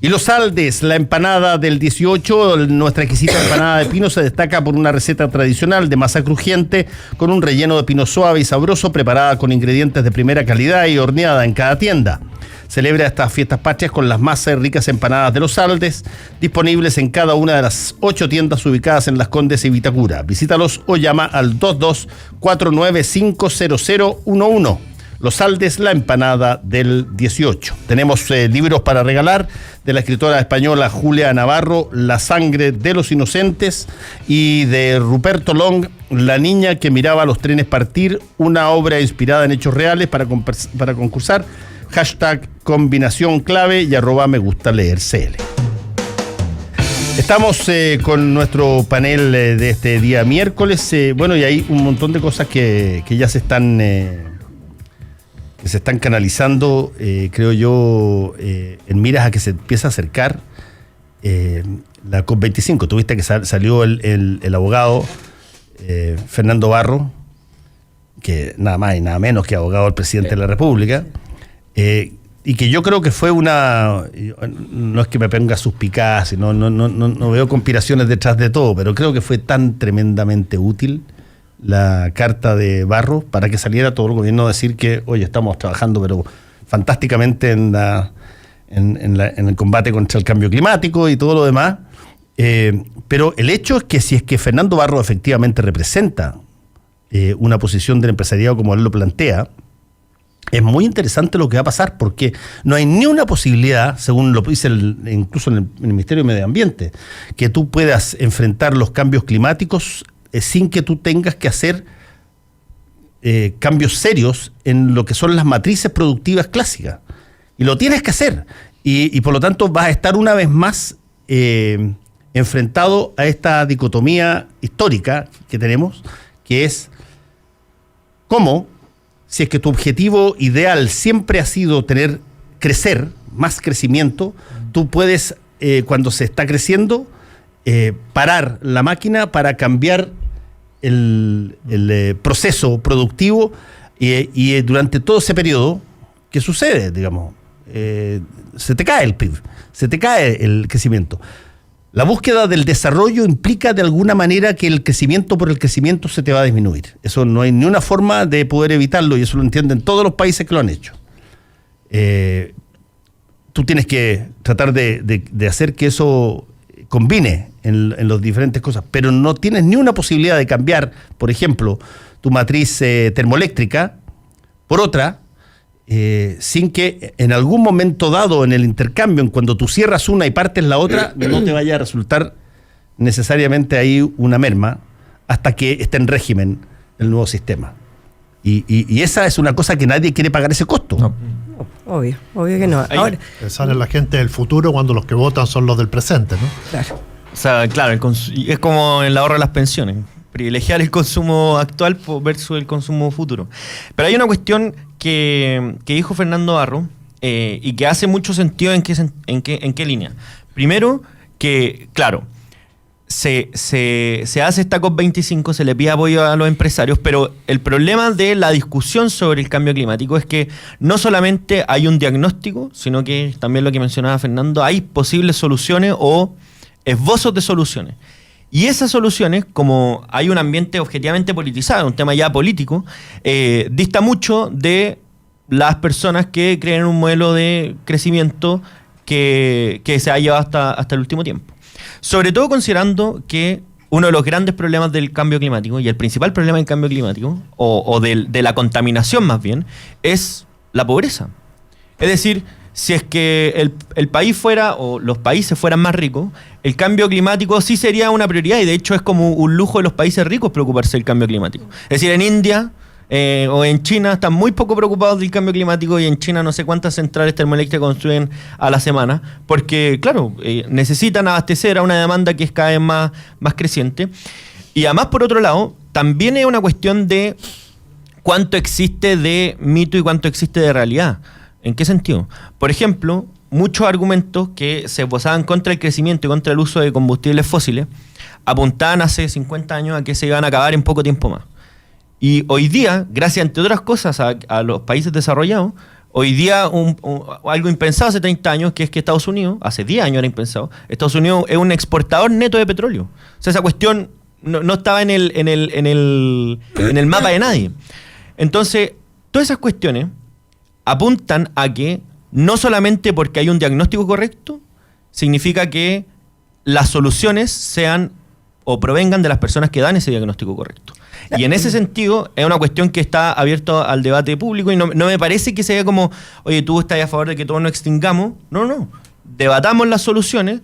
Y Los Aldes, la empanada del 18, nuestra exquisita empanada de pino se destaca por una receta tradicional de masa crujiente con un relleno de pino suave y sabroso preparada con ingredientes de primera calidad y horneada en cada tienda. Celebra estas fiestas patrias con las más ricas empanadas de Los Aldes, disponibles en cada una de las 8 tiendas ubicadas en Las Condes y Vitacura. Visítalos o llama al 22-495-0011. Los Aldes, la empanada del 18. Tenemos libros para regalar de la escritora española Julia Navarro, La sangre de los inocentes, y de Ruperto Long, La niña que miraba los trenes partir, una obra inspirada en hechos reales para concursar. Hashtag combinación clave y @me gusta leer CL. Estamos con nuestro panel de este día miércoles. Bueno, y hay un montón de cosas que ya se están canalizando, creo yo, en miras a que se empieza a acercar la COP25. Tuviste que salió el abogado Fernando Barro, que nada más y nada menos que abogado del presidente de la República. Y que yo creo que fue no es que me ponga suspicaz, no veo conspiraciones detrás de todo, pero creo que fue tan tremendamente útil la carta de Barro para que saliera todo el gobierno a decir que, oye, estamos trabajando pero fantásticamente en el combate contra el cambio climático y todo lo demás. Pero el hecho es que si es que Fernando Barro efectivamente representa una posición del empresariado como él lo plantea, es muy interesante lo que va a pasar, porque no hay ni una posibilidad, según lo dice incluso en el Ministerio de Medio Ambiente, que tú puedas enfrentar los cambios climáticos sin que tú tengas que hacer cambios serios en lo que son las matrices productivas clásicas. Y lo tienes que hacer. Y por lo tanto vas a estar una vez más enfrentado a esta dicotomía histórica que tenemos, que es cómo, si es que tu objetivo ideal siempre ha sido crecer, más crecimiento, tú puedes, cuando se está creciendo, parar la máquina para cambiar el proceso productivo y durante todo ese periodo, ¿qué sucede? Digamos, se te cae el PIB, se te cae el crecimiento. La búsqueda del desarrollo implica de alguna manera que el crecimiento por el crecimiento se te va a disminuir. Eso no hay ni una forma de poder evitarlo, y eso lo entienden todos los países que lo han hecho. Tú tienes que tratar de hacer que eso combine en las diferentes cosas, pero no tienes ni una posibilidad de cambiar, por ejemplo, tu matriz termoeléctrica por otra, sin que en algún momento dado en el intercambio, cuando tú cierras una y partes la otra, no te vaya a resultar necesariamente ahí una merma hasta que esté en régimen el nuevo sistema. Y esa es una cosa que nadie quiere pagar ese costo. No. Obvio que no. Ahora, pensar en la gente del futuro cuando los que votan son los del presente, ¿no? Claro. O sea, claro, es como el ahorro de las pensiones. privilegiar el consumo actual versus el consumo futuro. Pero hay una cuestión que dijo Fernando Barro y que hace mucho sentido en qué línea. Primero, que, claro, se hace esta COP25, se le pide apoyo a los empresarios, pero el problema de la discusión sobre el cambio climático es que no solamente hay un diagnóstico, sino que también lo que mencionaba Fernando, hay posibles soluciones o esbozos de soluciones. Y esas soluciones, como hay un ambiente objetivamente politizado, un tema ya político, dista mucho de las personas que creen en un modelo de crecimiento que se ha llevado hasta el último tiempo. Sobre todo considerando que uno de los grandes problemas del cambio climático, y el principal problema del cambio climático, o de la contaminación más bien, es la pobreza. Es decir, si es que el país fuera, o los países fueran más ricos, el cambio climático sí sería una prioridad, y de hecho es como un lujo de los países ricos preocuparse del cambio climático. Es decir, en India o en China están muy poco preocupados del cambio climático, y en China no sé cuántas centrales termoeléctricas construyen a la semana, porque claro, necesitan abastecer a una demanda que es cada vez más creciente. Y además, por otro lado, también es una cuestión de cuánto existe de mito y cuánto existe de realidad. ¿En qué sentido? Por ejemplo, muchos argumentos que se posaban contra el crecimiento y contra el uso de combustibles fósiles apuntaban hace 50 años a que se iban a acabar en poco tiempo más. Y hoy día, gracias entre otras cosas a los países desarrollados, hoy día algo impensado hace 30 años, que es que Estados Unidos, hace 10 años era impensado, Estados Unidos es un exportador neto de petróleo. O sea, esa cuestión no estaba en el mapa de nadie. Entonces, todas esas cuestiones apuntan a que no solamente porque hay un diagnóstico correcto, significa que las soluciones sean o provengan de las personas que dan ese diagnóstico correcto. Y en ese sentido es una cuestión que está abierta al debate público, y no me parece que sea como, oye, tú estás a favor de que todos nos extingamos. No. Debatamos las soluciones,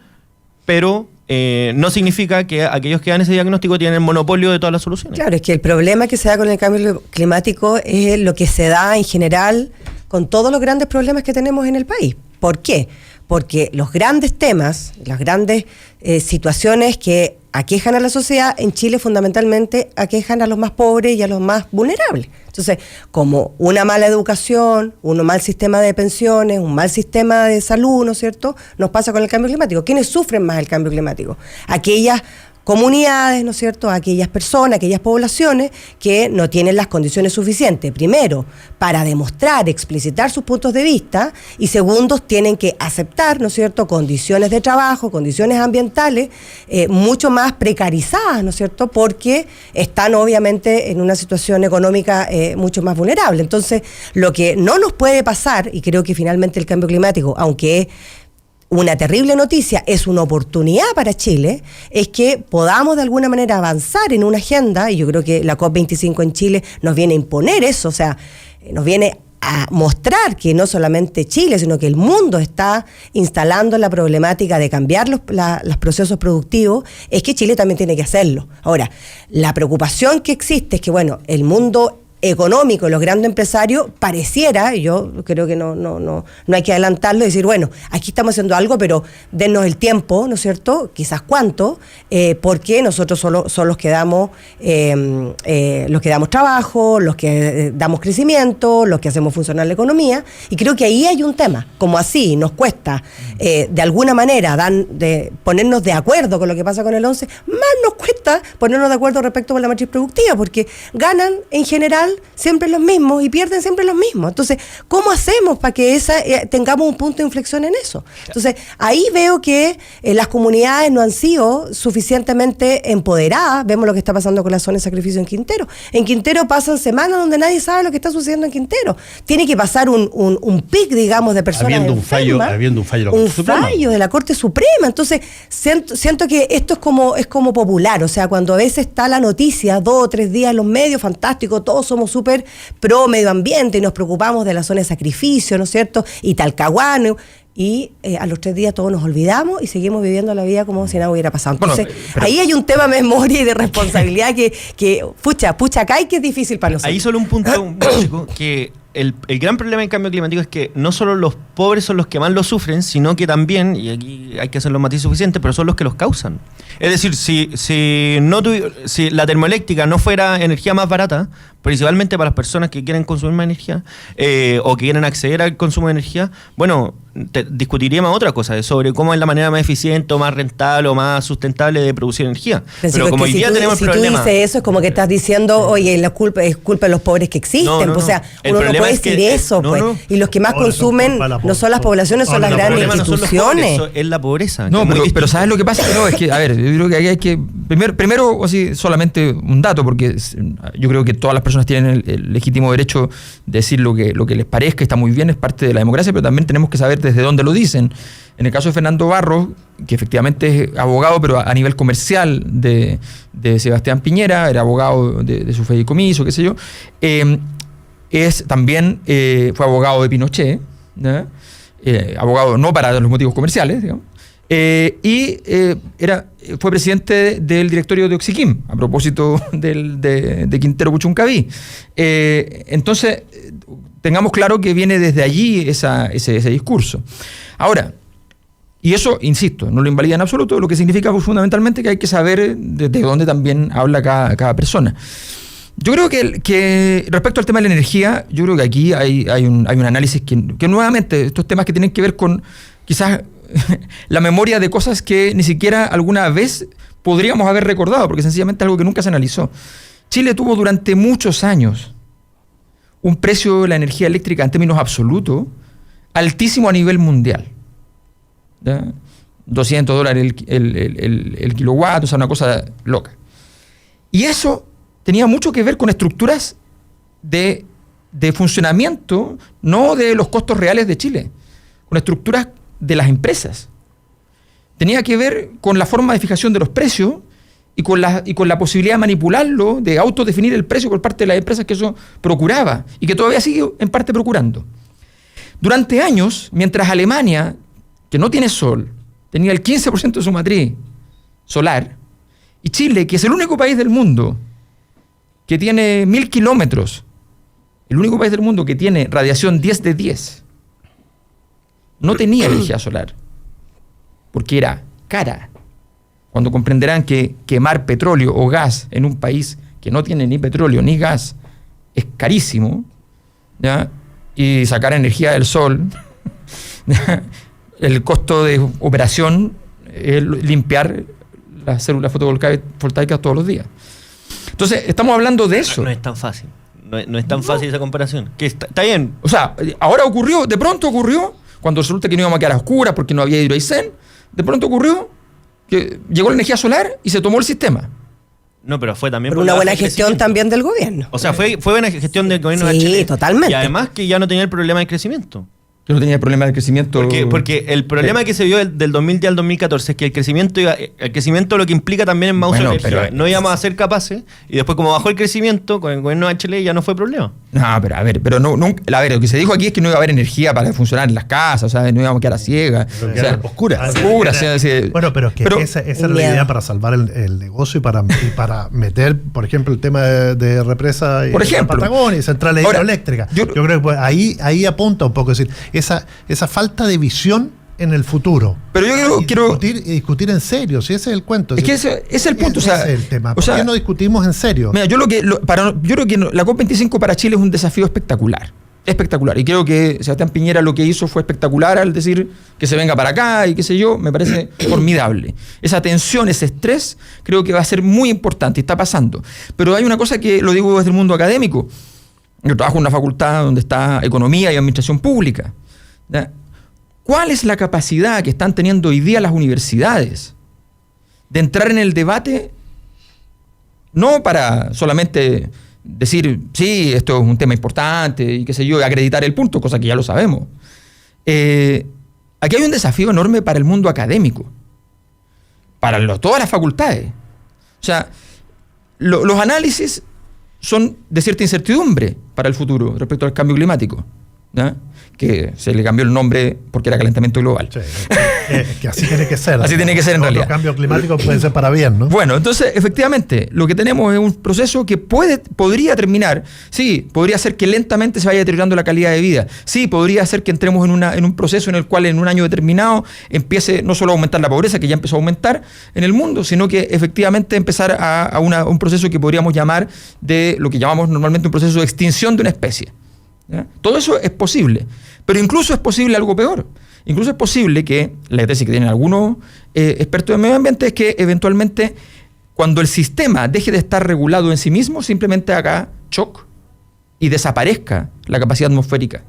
pero no significa que aquellos que dan ese diagnóstico tienen el monopolio de todas las soluciones. Claro, es que el problema que se da con el cambio climático es lo que se da en general con todos los grandes problemas que tenemos en el país. ¿Por qué? Porque los grandes temas, las grandes situaciones que aquejan a la sociedad en Chile fundamentalmente aquejan a los más pobres y a los más vulnerables. Entonces, como una mala educación, un mal sistema de pensiones, un mal sistema de salud, ¿no es cierto?, nos pasa con el cambio climático. ¿Quiénes sufren más el cambio climático? Aquellas comunidades, ¿no es cierto?, aquellas personas, aquellas poblaciones que no tienen las condiciones suficientes, primero, para demostrar, explicitar sus puntos de vista, y segundo, tienen que aceptar, ¿no es cierto?, condiciones de trabajo, condiciones ambientales mucho más precarizadas, ¿no es cierto?, porque están obviamente en una situación económica mucho más vulnerable. Entonces, lo que no nos puede pasar, y creo que finalmente el cambio climático, aunque es una terrible noticia, es una oportunidad para Chile, es que podamos de alguna manera avanzar en una agenda, y yo creo que la COP25 en Chile nos viene a imponer eso, o sea, nos viene a mostrar que no solamente Chile, sino que el mundo está instalando la problemática de cambiar los procesos productivos, es que Chile también tiene que hacerlo. Ahora, la preocupación que existe es que, bueno, el mundo económico, los grandes empresarios, pareciera, y yo creo que no hay que adelantarlo y decir, bueno, aquí estamos haciendo algo, pero dennos el tiempo, ¿no es cierto?, quizás cuánto, porque nosotros son los que damos trabajo, los que damos crecimiento, los que hacemos funcionar la economía, y creo que ahí hay un tema, como así nos cuesta de alguna manera ponernos de acuerdo con lo que pasa con el 11, más nos cuesta ponernos de acuerdo respecto con la matriz productiva, porque ganan en general siempre los mismos y pierden siempre los mismos. Entonces, ¿cómo hacemos para que tengamos un punto de inflexión en eso? Entonces, ahí veo que las comunidades no han sido suficientemente empoderadas. Vemos lo que está pasando con la zona de sacrificio en Quintero. En Quintero pasan semanas donde nadie sabe lo que está sucediendo en Quintero. Tiene que pasar un pic, digamos, de personas habiendo un fallo de la Corte Suprema. Entonces, siento que esto es como popular. O sea, cuando a veces está la noticia, 2 o 3 días en los medios, fantástico, todos somos súper pro medio ambiente y nos preocupamos de la zona de sacrificio, ¿no es cierto?, y Talcahuano, y a los 3 días todos nos olvidamos y seguimos viviendo la vida como si nada hubiera pasado. Entonces, ahí hay un tema de memoria y de responsabilidad que pucha, acá hay que es difícil para nosotros. Ahí solo un punto chico, que el gran problema del cambio climático es que no solo los pobres son los que más lo sufren, sino que también, y aquí hay que hacer los matices suficientes, pero son los que los causan. Es decir, si la termoeléctrica no fuera energía más barata, principalmente para las personas que quieren consumir más energía o que quieren acceder al consumo de energía, bueno, discutiríamos otra cosa, sobre cómo es la manera más eficiente o más rentable o más sustentable de producir energía. Pero como hoy día tenemos el problema... Si tú dices eso, es como que estás diciendo, oye, la culpa es culpa de los pobres que existen. No, o sea, uno no puede decir eso. Y los que más consumen no son las poblaciones, son las grandes instituciones. Es la pobreza. No, pero ¿sabes lo que pasa? No, es que, a ver, yo creo que hay que... Primero, así, solamente un dato, porque yo creo que todas las personas tienen el legítimo derecho de decir lo que les parezca, está muy bien, es parte de la democracia, pero también tenemos que saber desde dónde lo dicen. En el caso de Fernando Barros, que efectivamente es abogado, pero a nivel comercial de Sebastián Piñera, era abogado de su fideicomiso, qué sé yo, fue abogado de Pinochet, ¿no? Abogado no para los motivos comerciales, digamos. Fue presidente del directorio de Oxiquim, a propósito de Quintero Puchuncaví. Entonces, tengamos claro que viene desde allí ese discurso. Ahora, y eso, insisto, no lo invalida en absoluto, lo que significa fundamentalmente que hay que saber desde dónde también habla cada persona. Yo creo que respecto al tema de la energía, yo creo que aquí hay un análisis que nuevamente, estos temas que tienen que ver con quizás la memoria de cosas que ni siquiera alguna vez podríamos haber recordado, porque sencillamente es algo que nunca se analizó. Chile tuvo durante muchos años un precio de la energía eléctrica en términos absolutos altísimo a nivel mundial, ¿ya? $200 el kilowatt, o sea, una cosa loca. Y eso tenía mucho que ver con estructuras de funcionamiento, no de los costos reales de Chile, con estructuras de las empresas. Tenía que ver con la forma de fijación de los precios y con la posibilidad de manipularlo, de autodefinir el precio por parte de las empresas que eso procuraba y que todavía sigue en parte procurando. Durante años, mientras Alemania, que no tiene sol, tenía el 15% de su matriz solar, y Chile, que es el único país del mundo que tiene 1000 kilómetros, el único país del mundo que tiene radiación 10 de 10, no tenía energía solar, porque era cara. Cuando comprenderán que quemar petróleo o gas en un país que no tiene ni petróleo ni gas es carísimo, ¿ya? Y sacar energía del sol, ¿ya? El costo de operación es limpiar las células fotovoltaicas todos los días. Entonces, estamos hablando de eso. No es tan fácil. No es tan fácil esa comparación. Que está bien. O sea, de pronto ocurrió, cuando resulta que no íbamos a quedar a oscuras porque no había hidroaicén, de pronto ocurrió que llegó la energía solar y se tomó el sistema. No, pero fue también por una buena gestión también del gobierno. O sea, fue buena gestión del gobierno de Chile. Sí, totalmente. Y además que ya no tenía el problema del crecimiento. Que no tenía el problema del crecimiento. Porque el problema que se vio del 2010 al 2014 es que el crecimiento lo que implica también en Mauser no íbamos a ser capaces, y después como bajó el crecimiento con el gobierno de Bachelet ya no fue problema. No, pero lo que se dijo aquí es que no iba a haber energía para funcionar en las casas, o sea, no íbamos a quedar a ciegas, oscuras. Bueno, pero es que esa es la idea para salvar el negocio y para meter, por ejemplo, el tema de represa y Patagonia y centrales hidroeléctricas. Yo creo que pues, ahí apunta un poco, es decir, esa falta de visión en el futuro. Pero yo quiero discutir en serio, si ese es el cuento. Es que ese es el punto. Ese es el tema. ¿Por qué no discutimos en serio? Mira, yo creo que la COP25 para Chile es un desafío espectacular. Espectacular. Y creo que Sebastián Piñera lo que hizo fue espectacular al decir que se venga para acá y qué sé yo, me parece formidable. Esa tensión, ese estrés, creo que va a ser muy importante y está pasando. Pero hay una cosa que lo digo desde el mundo académico. Yo trabajo en una facultad donde está Economía y Administración Pública, ¿ya? ¿Cuál es la capacidad que están teniendo hoy día las universidades de entrar en el debate? No para solamente decir, sí, esto es un tema importante y qué sé yo, acreditar el punto, cosa que ya lo sabemos. Aquí hay un desafío enorme para el mundo académico, para todas las facultades. O sea, los análisis son de cierta incertidumbre para el futuro respecto al cambio climático. ¿ya? Que se le cambió el nombre porque era calentamiento global. Sí, que así tiene que ser. Así tiene que ser en realidad. Los cambios climáticos pueden ser para bien, ¿no? Bueno, entonces, efectivamente, lo que tenemos es un proceso que podría terminar. Sí, podría ser que lentamente se vaya deteriorando la calidad de vida. Sí, podría ser que entremos en un proceso en el cual en un año determinado empiece no solo a aumentar la pobreza, que ya empezó a aumentar en el mundo, sino que efectivamente empezar a un proceso que podríamos llamar de lo que llamamos normalmente un proceso de extinción de una especie. ¿Ya? Todo eso es posible, pero incluso es posible algo peor. Incluso es posible que, la tesis que tienen algunos expertos en medio ambiente es que eventualmente cuando el sistema deje de estar regulado en sí mismo, simplemente haga shock y desaparezca la capacidad atmosférica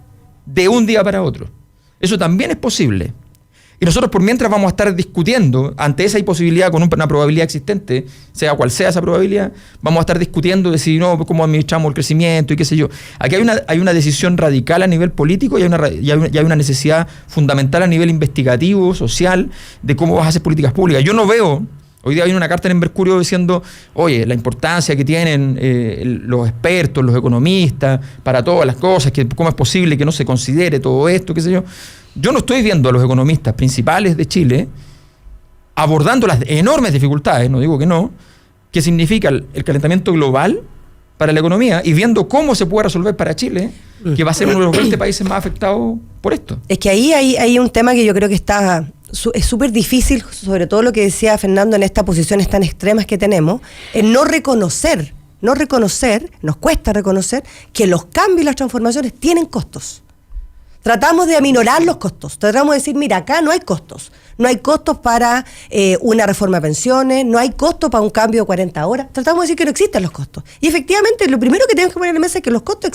de un día para otro. Eso también es posible. Y nosotros por mientras vamos a estar discutiendo ante esa imposibilidad con una probabilidad existente, sea cual sea esa probabilidad, vamos a estar discutiendo de si no, cómo administramos el crecimiento y qué sé yo. Aquí hay una decisión radical a nivel político y hay una necesidad fundamental a nivel investigativo, social, de cómo vas a hacer políticas públicas. Yo no veo, hoy día hay una carta en el Mercurio diciendo, oye, la importancia que tienen los expertos, los economistas, para todas las cosas, que cómo es posible que no se considere todo esto, qué sé yo. Yo no estoy viendo a los economistas principales de Chile abordando las enormes dificultades, no digo que no, que significa el calentamiento global para la economía y viendo cómo se puede resolver para Chile, que va a ser uno de los 20 países más afectados por esto. Es que ahí hay un tema que yo creo que es súper difícil, sobre todo lo que decía Fernando en estas posiciones tan extremas que tenemos, en no reconocer, nos cuesta reconocer que los cambios y las transformaciones tienen costos. Tratamos de aminorar los costos, tratamos de decir, mira, acá no hay costos para una reforma de pensiones, no hay costos para un cambio de 40 horas, tratamos de decir que no existen los costos. Y efectivamente, lo primero que tenemos que poner en la mesa es que los costos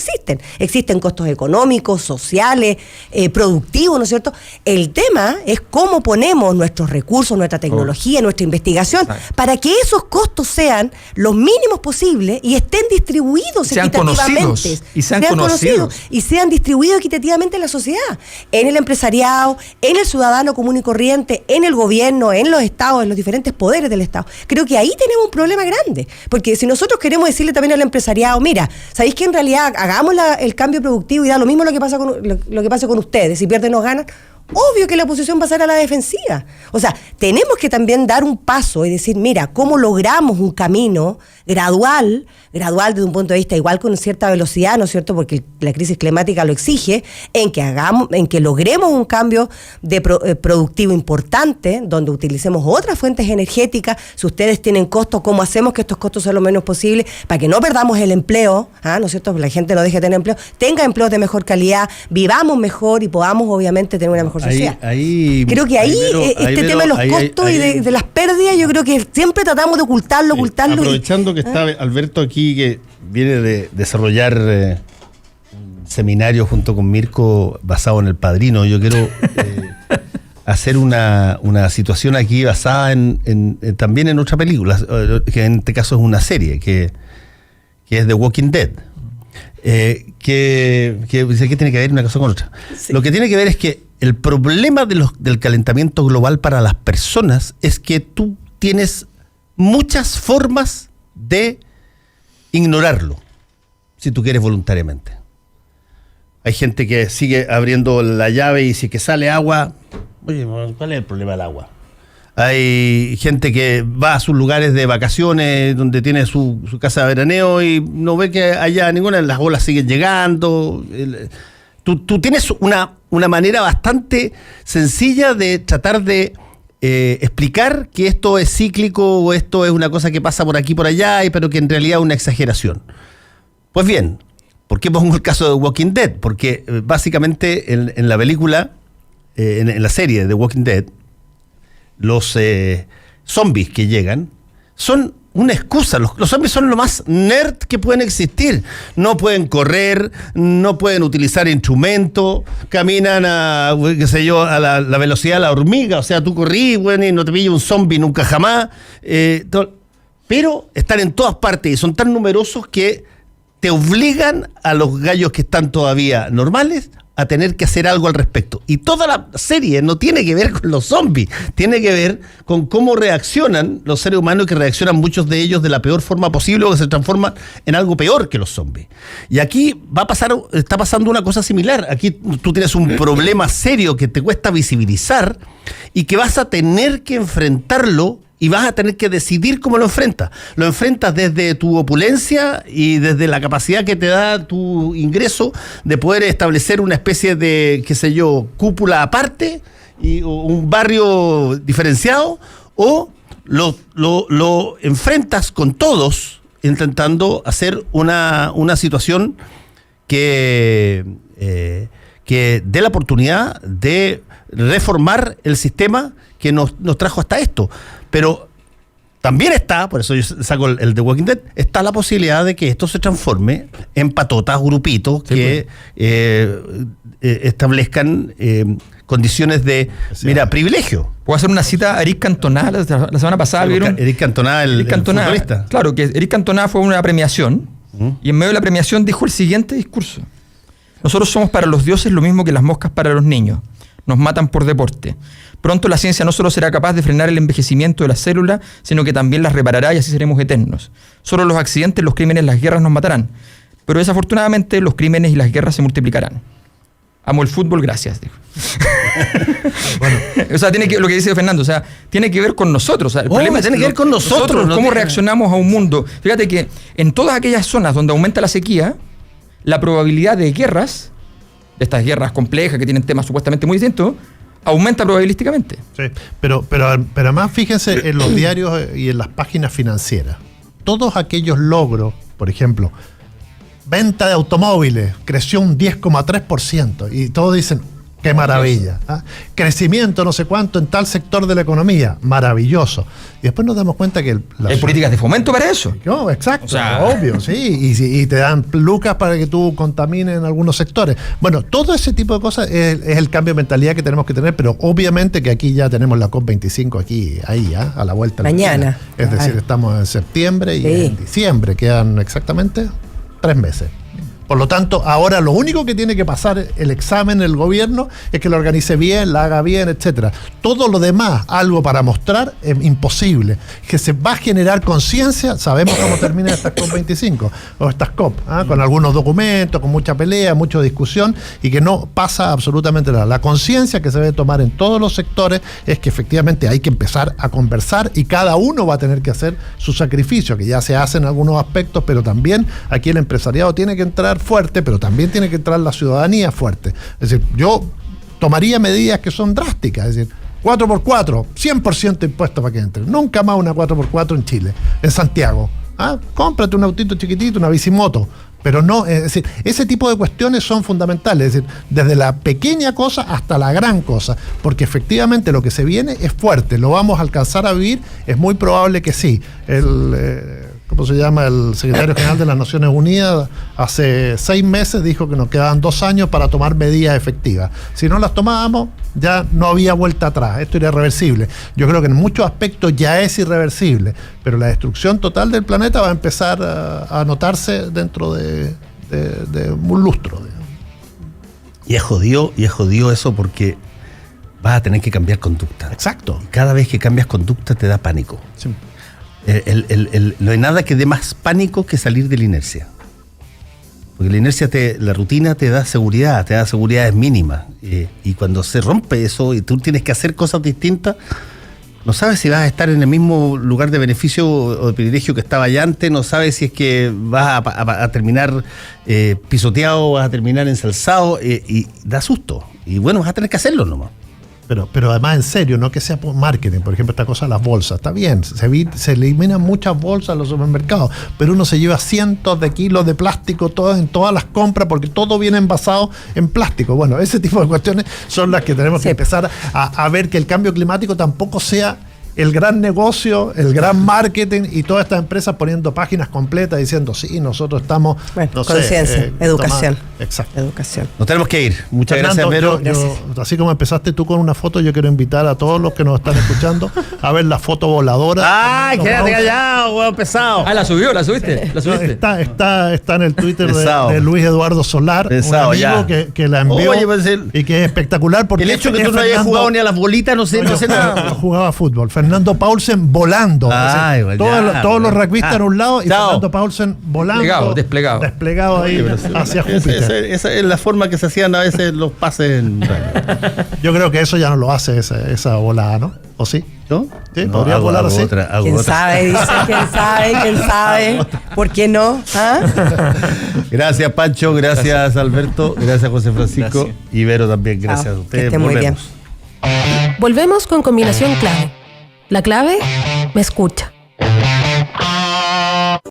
existen costos económicos, sociales, productivos, ¿no es cierto? El tema es cómo ponemos nuestros recursos, nuestra tecnología, nuestra investigación, para que esos costos sean los mínimos posibles y estén distribuidos equitativamente. Sean conocidos y sean distribuidos equitativamente en la sociedad, en el empresariado, en el ciudadano común y corriente, en el gobierno, en los estados, en los diferentes poderes del Estado. Creo que ahí tenemos un problema grande, porque si nosotros queremos decirle también al empresariado, mira, ¿sabéis que en realidad hagamos el cambio productivo y da lo mismo lo que pase con ustedes, si pierden o ganan? Obvio que la oposición va a ser a la defensiva. O sea, tenemos que también dar un paso y decir, mira, ¿cómo logramos un camino gradual desde un punto de vista igual con cierta velocidad, ¿no es cierto? Porque la crisis climática lo exige, en que logremos un cambio productivo importante, donde utilicemos otras fuentes energéticas. Si ustedes tienen costos, ¿cómo hacemos que estos costos sean lo menos posible para que no perdamos el empleo, ¿no es cierto? La gente no deje de tener empleo, tenga empleos de mejor calidad, vivamos mejor y podamos obviamente tener una mejor sociedad. Creo que este tema de los costos y de las pérdidas, yo creo que siempre tratamos de ocultarlo. Aprovechando que está Alberto aquí, que viene de desarrollar un seminario junto con Mirko basado en El Padrino, yo quiero hacer una situación aquí basada también en otra película, que en este caso es una serie, que es The Walking Dead. ¿Qué tiene que ver una cosa con otra? Sí. Lo que tiene que ver es que el problema del calentamiento global para las personas es que tú tienes muchas formas de ignorarlo, si tú quieres voluntariamente. Hay gente que sigue abriendo la llave y si que sale agua, oye, ¿cuál es el problema del agua? Hay gente que va a sus lugares de vacaciones donde tiene su casa de veraneo y no ve que haya ninguna, las olas siguen llegando. Tú tienes una manera bastante sencilla de tratar de explicar que esto es cíclico o esto es una cosa que pasa por aquí y por allá, pero que en realidad es una exageración. Pues bien, ¿por qué pongo el caso de Walking Dead? Porque básicamente en la película, en la serie de The Walking Dead, los zombies que llegan son una excusa. Los zombies son lo más nerd que pueden existir. No pueden correr, no pueden utilizar instrumentos, caminan a la velocidad de la hormiga. O sea, tú corrí, bueno, y no te pilla un zombie nunca jamás. Pero están en todas partes y son tan numerosos que te obligan a los gallos que están todavía normales a tener que hacer algo al respecto. Y toda la serie no tiene que ver con los zombies, tiene que ver con cómo reaccionan los seres humanos, y que reaccionan muchos de ellos de la peor forma posible, o que se transforman en algo peor que los zombies. Y aquí está pasando una cosa similar. Aquí tú tienes un problema serio que te cuesta visibilizar y que vas a tener que enfrentarlo. Y vas a tener que decidir cómo lo enfrentas. Lo enfrentas desde tu opulencia y desde la capacidad que te da tu ingreso de poder establecer una especie de, qué sé yo, cúpula aparte y un barrio diferenciado, o lo enfrentas con todos intentando hacer una situación que dé la oportunidad de reformar el sistema que nos trajo hasta esto. Pero también está, por eso yo saco el The Walking Dead, está la posibilidad de que esto se transforme en patotas, grupitos que establezcan condiciones de, privilegio. Puedo hacer una cita a Eric Cantona la semana pasada. Eric Cantona, el futbolista. Claro, que Eric Cantona fue a una premiación y en medio de la premiación dijo el siguiente discurso: nosotros somos para los dioses lo mismo que las moscas para los niños. Nos matan por deporte. Pronto la ciencia no solo será capaz de frenar el envejecimiento de las células, sino que también las reparará y así seremos eternos. Solo los accidentes, los crímenes, las guerras nos matarán. Pero desafortunadamente los crímenes y las guerras se multiplicarán. Amo el fútbol, gracias, dijo. Bueno. O sea, tiene que, lo que dice Fernando, o sea, tiene que ver con nosotros. O sea, el problema tiene que ver con nosotros. ¿Cómo reaccionamos a un mundo? Fíjate que en todas aquellas zonas donde aumenta la sequía, la probabilidad de guerras, de estas guerras complejas que tienen temas supuestamente muy distintos, aumenta probabilísticamente. Sí, pero además fíjense en los diarios y en las páginas financieras. Todos aquellos logros, por ejemplo, venta de automóviles creció un 10,3%, y todos dicen, qué maravilla. ¿Ah? Crecimiento no sé cuánto en tal sector de la economía, maravilloso. Y después nos damos cuenta que hay políticas de fomento para eso. No, exacto, o sea, obvio, sí. Y te dan lucas para que tú contamines en algunos sectores. Bueno, todo ese tipo de cosas es el cambio de mentalidad que tenemos que tener, pero obviamente que aquí ya tenemos la COP25 ahí, a la vuelta. Mañana. Es decir, estamos en septiembre y en diciembre, quedan exactamente 3 meses. Por lo tanto, ahora lo único que tiene que pasar el examen el gobierno es que lo organice bien, la haga bien, etcétera. Todo lo demás, algo para mostrar, es imposible. Que se va a generar conciencia, sabemos cómo terminan estas COP25 o estas COP, con algunos documentos, con mucha pelea, mucha discusión, y que no pasa absolutamente nada. La conciencia que se debe tomar en todos los sectores es que efectivamente hay que empezar a conversar, y cada uno va a tener que hacer su sacrificio, que ya se hace en algunos aspectos, pero también aquí el empresariado tiene que entrar fuerte, pero también tiene que entrar la ciudadanía fuerte. Es decir, yo tomaría medidas que son drásticas, es decir, 4x4, 100% impuesto para que entre. Nunca más una 4x4 en Chile, en Santiago. Cómprate un autito chiquitito, una bicimoto. Pero no, es decir, ese tipo de cuestiones son fundamentales, es decir, desde la pequeña cosa hasta la gran cosa, porque efectivamente lo que se viene es fuerte. ¿Lo vamos a alcanzar a vivir? Es muy probable que sí. ¿Cómo se llama? El secretario general de las Naciones Unidas hace 6 meses dijo que nos quedaban 2 años para tomar medidas efectivas. Si no las tomábamos, ya no había vuelta atrás. Esto era irreversible. Yo creo que en muchos aspectos ya es irreversible, pero la destrucción total del planeta va a empezar a notarse dentro de un lustro. Y es jodido eso, porque vas a tener que cambiar conducta. Exacto. Y cada vez que cambias conducta te da pánico. Sí. No hay nada que dé más pánico que salir de la inercia. Porque la inercia, la rutina te da seguridades mínimas. Y cuando se rompe eso y tú tienes que hacer cosas distintas, no sabes si vas a estar en el mismo lugar de beneficio o de privilegio que estaba allá antes, no sabes si es que vas a terminar pisoteado, vas a terminar ensalzado, y da susto. Y bueno, vas a tener que hacerlo nomás. Pero además, en serio, no que sea por marketing. Por ejemplo, esta cosa de las bolsas, está bien, se eliminan muchas bolsas en los supermercados, pero uno se lleva cientos de kilos de plástico en todas las compras, porque todo viene envasado en plástico. Bueno, ese tipo de cuestiones son las que tenemos que empezar a ver, que el cambio climático tampoco sea el gran negocio, el gran marketing, y todas estas empresas poniendo páginas completas diciendo, sí, nosotros estamos... Conciencia, educación. Exacto. Educación. Nos tenemos que ir. Muchas Fernando, gracias, Vero. así como empezaste tú con una foto, yo quiero invitar a todos los que nos están escuchando a ver la foto voladora. ¡Ay, quédate callado, hueón pesado! Ah, ¿la subiste? ¿La subiste? Está en el Twitter Pesado. de Luis Eduardo Solar, Pesado, un amigo que la envió Oye, pues y que es espectacular porque el hecho de que tú no hayas jugado ni a las bolitas, no sé nada. Jugaba fútbol. Fernando Paulsen volando. Ay, Es decir, ya, todos los ya. rugbyistas en un lado y Chao. Fernando Paulsen volando. Desplegado ahí hacia Júpiter. Esa es la forma que se hacían a veces los pases en radio. Yo creo que eso ya no lo hace esa volada, ¿no? ¿O sí? ¿No? Sí, podría volar así. ¿Quién sabe? Dice, ¿quién sabe? ¿Por qué no? ¿Ah? Gracias, Pancho. Gracias, Alberto. Gracias, José Francisco. Gracias. Y Vero también. Gracias a Que ustedes. esté muy bien. Volvemos con combinación clave. La clave me escucha.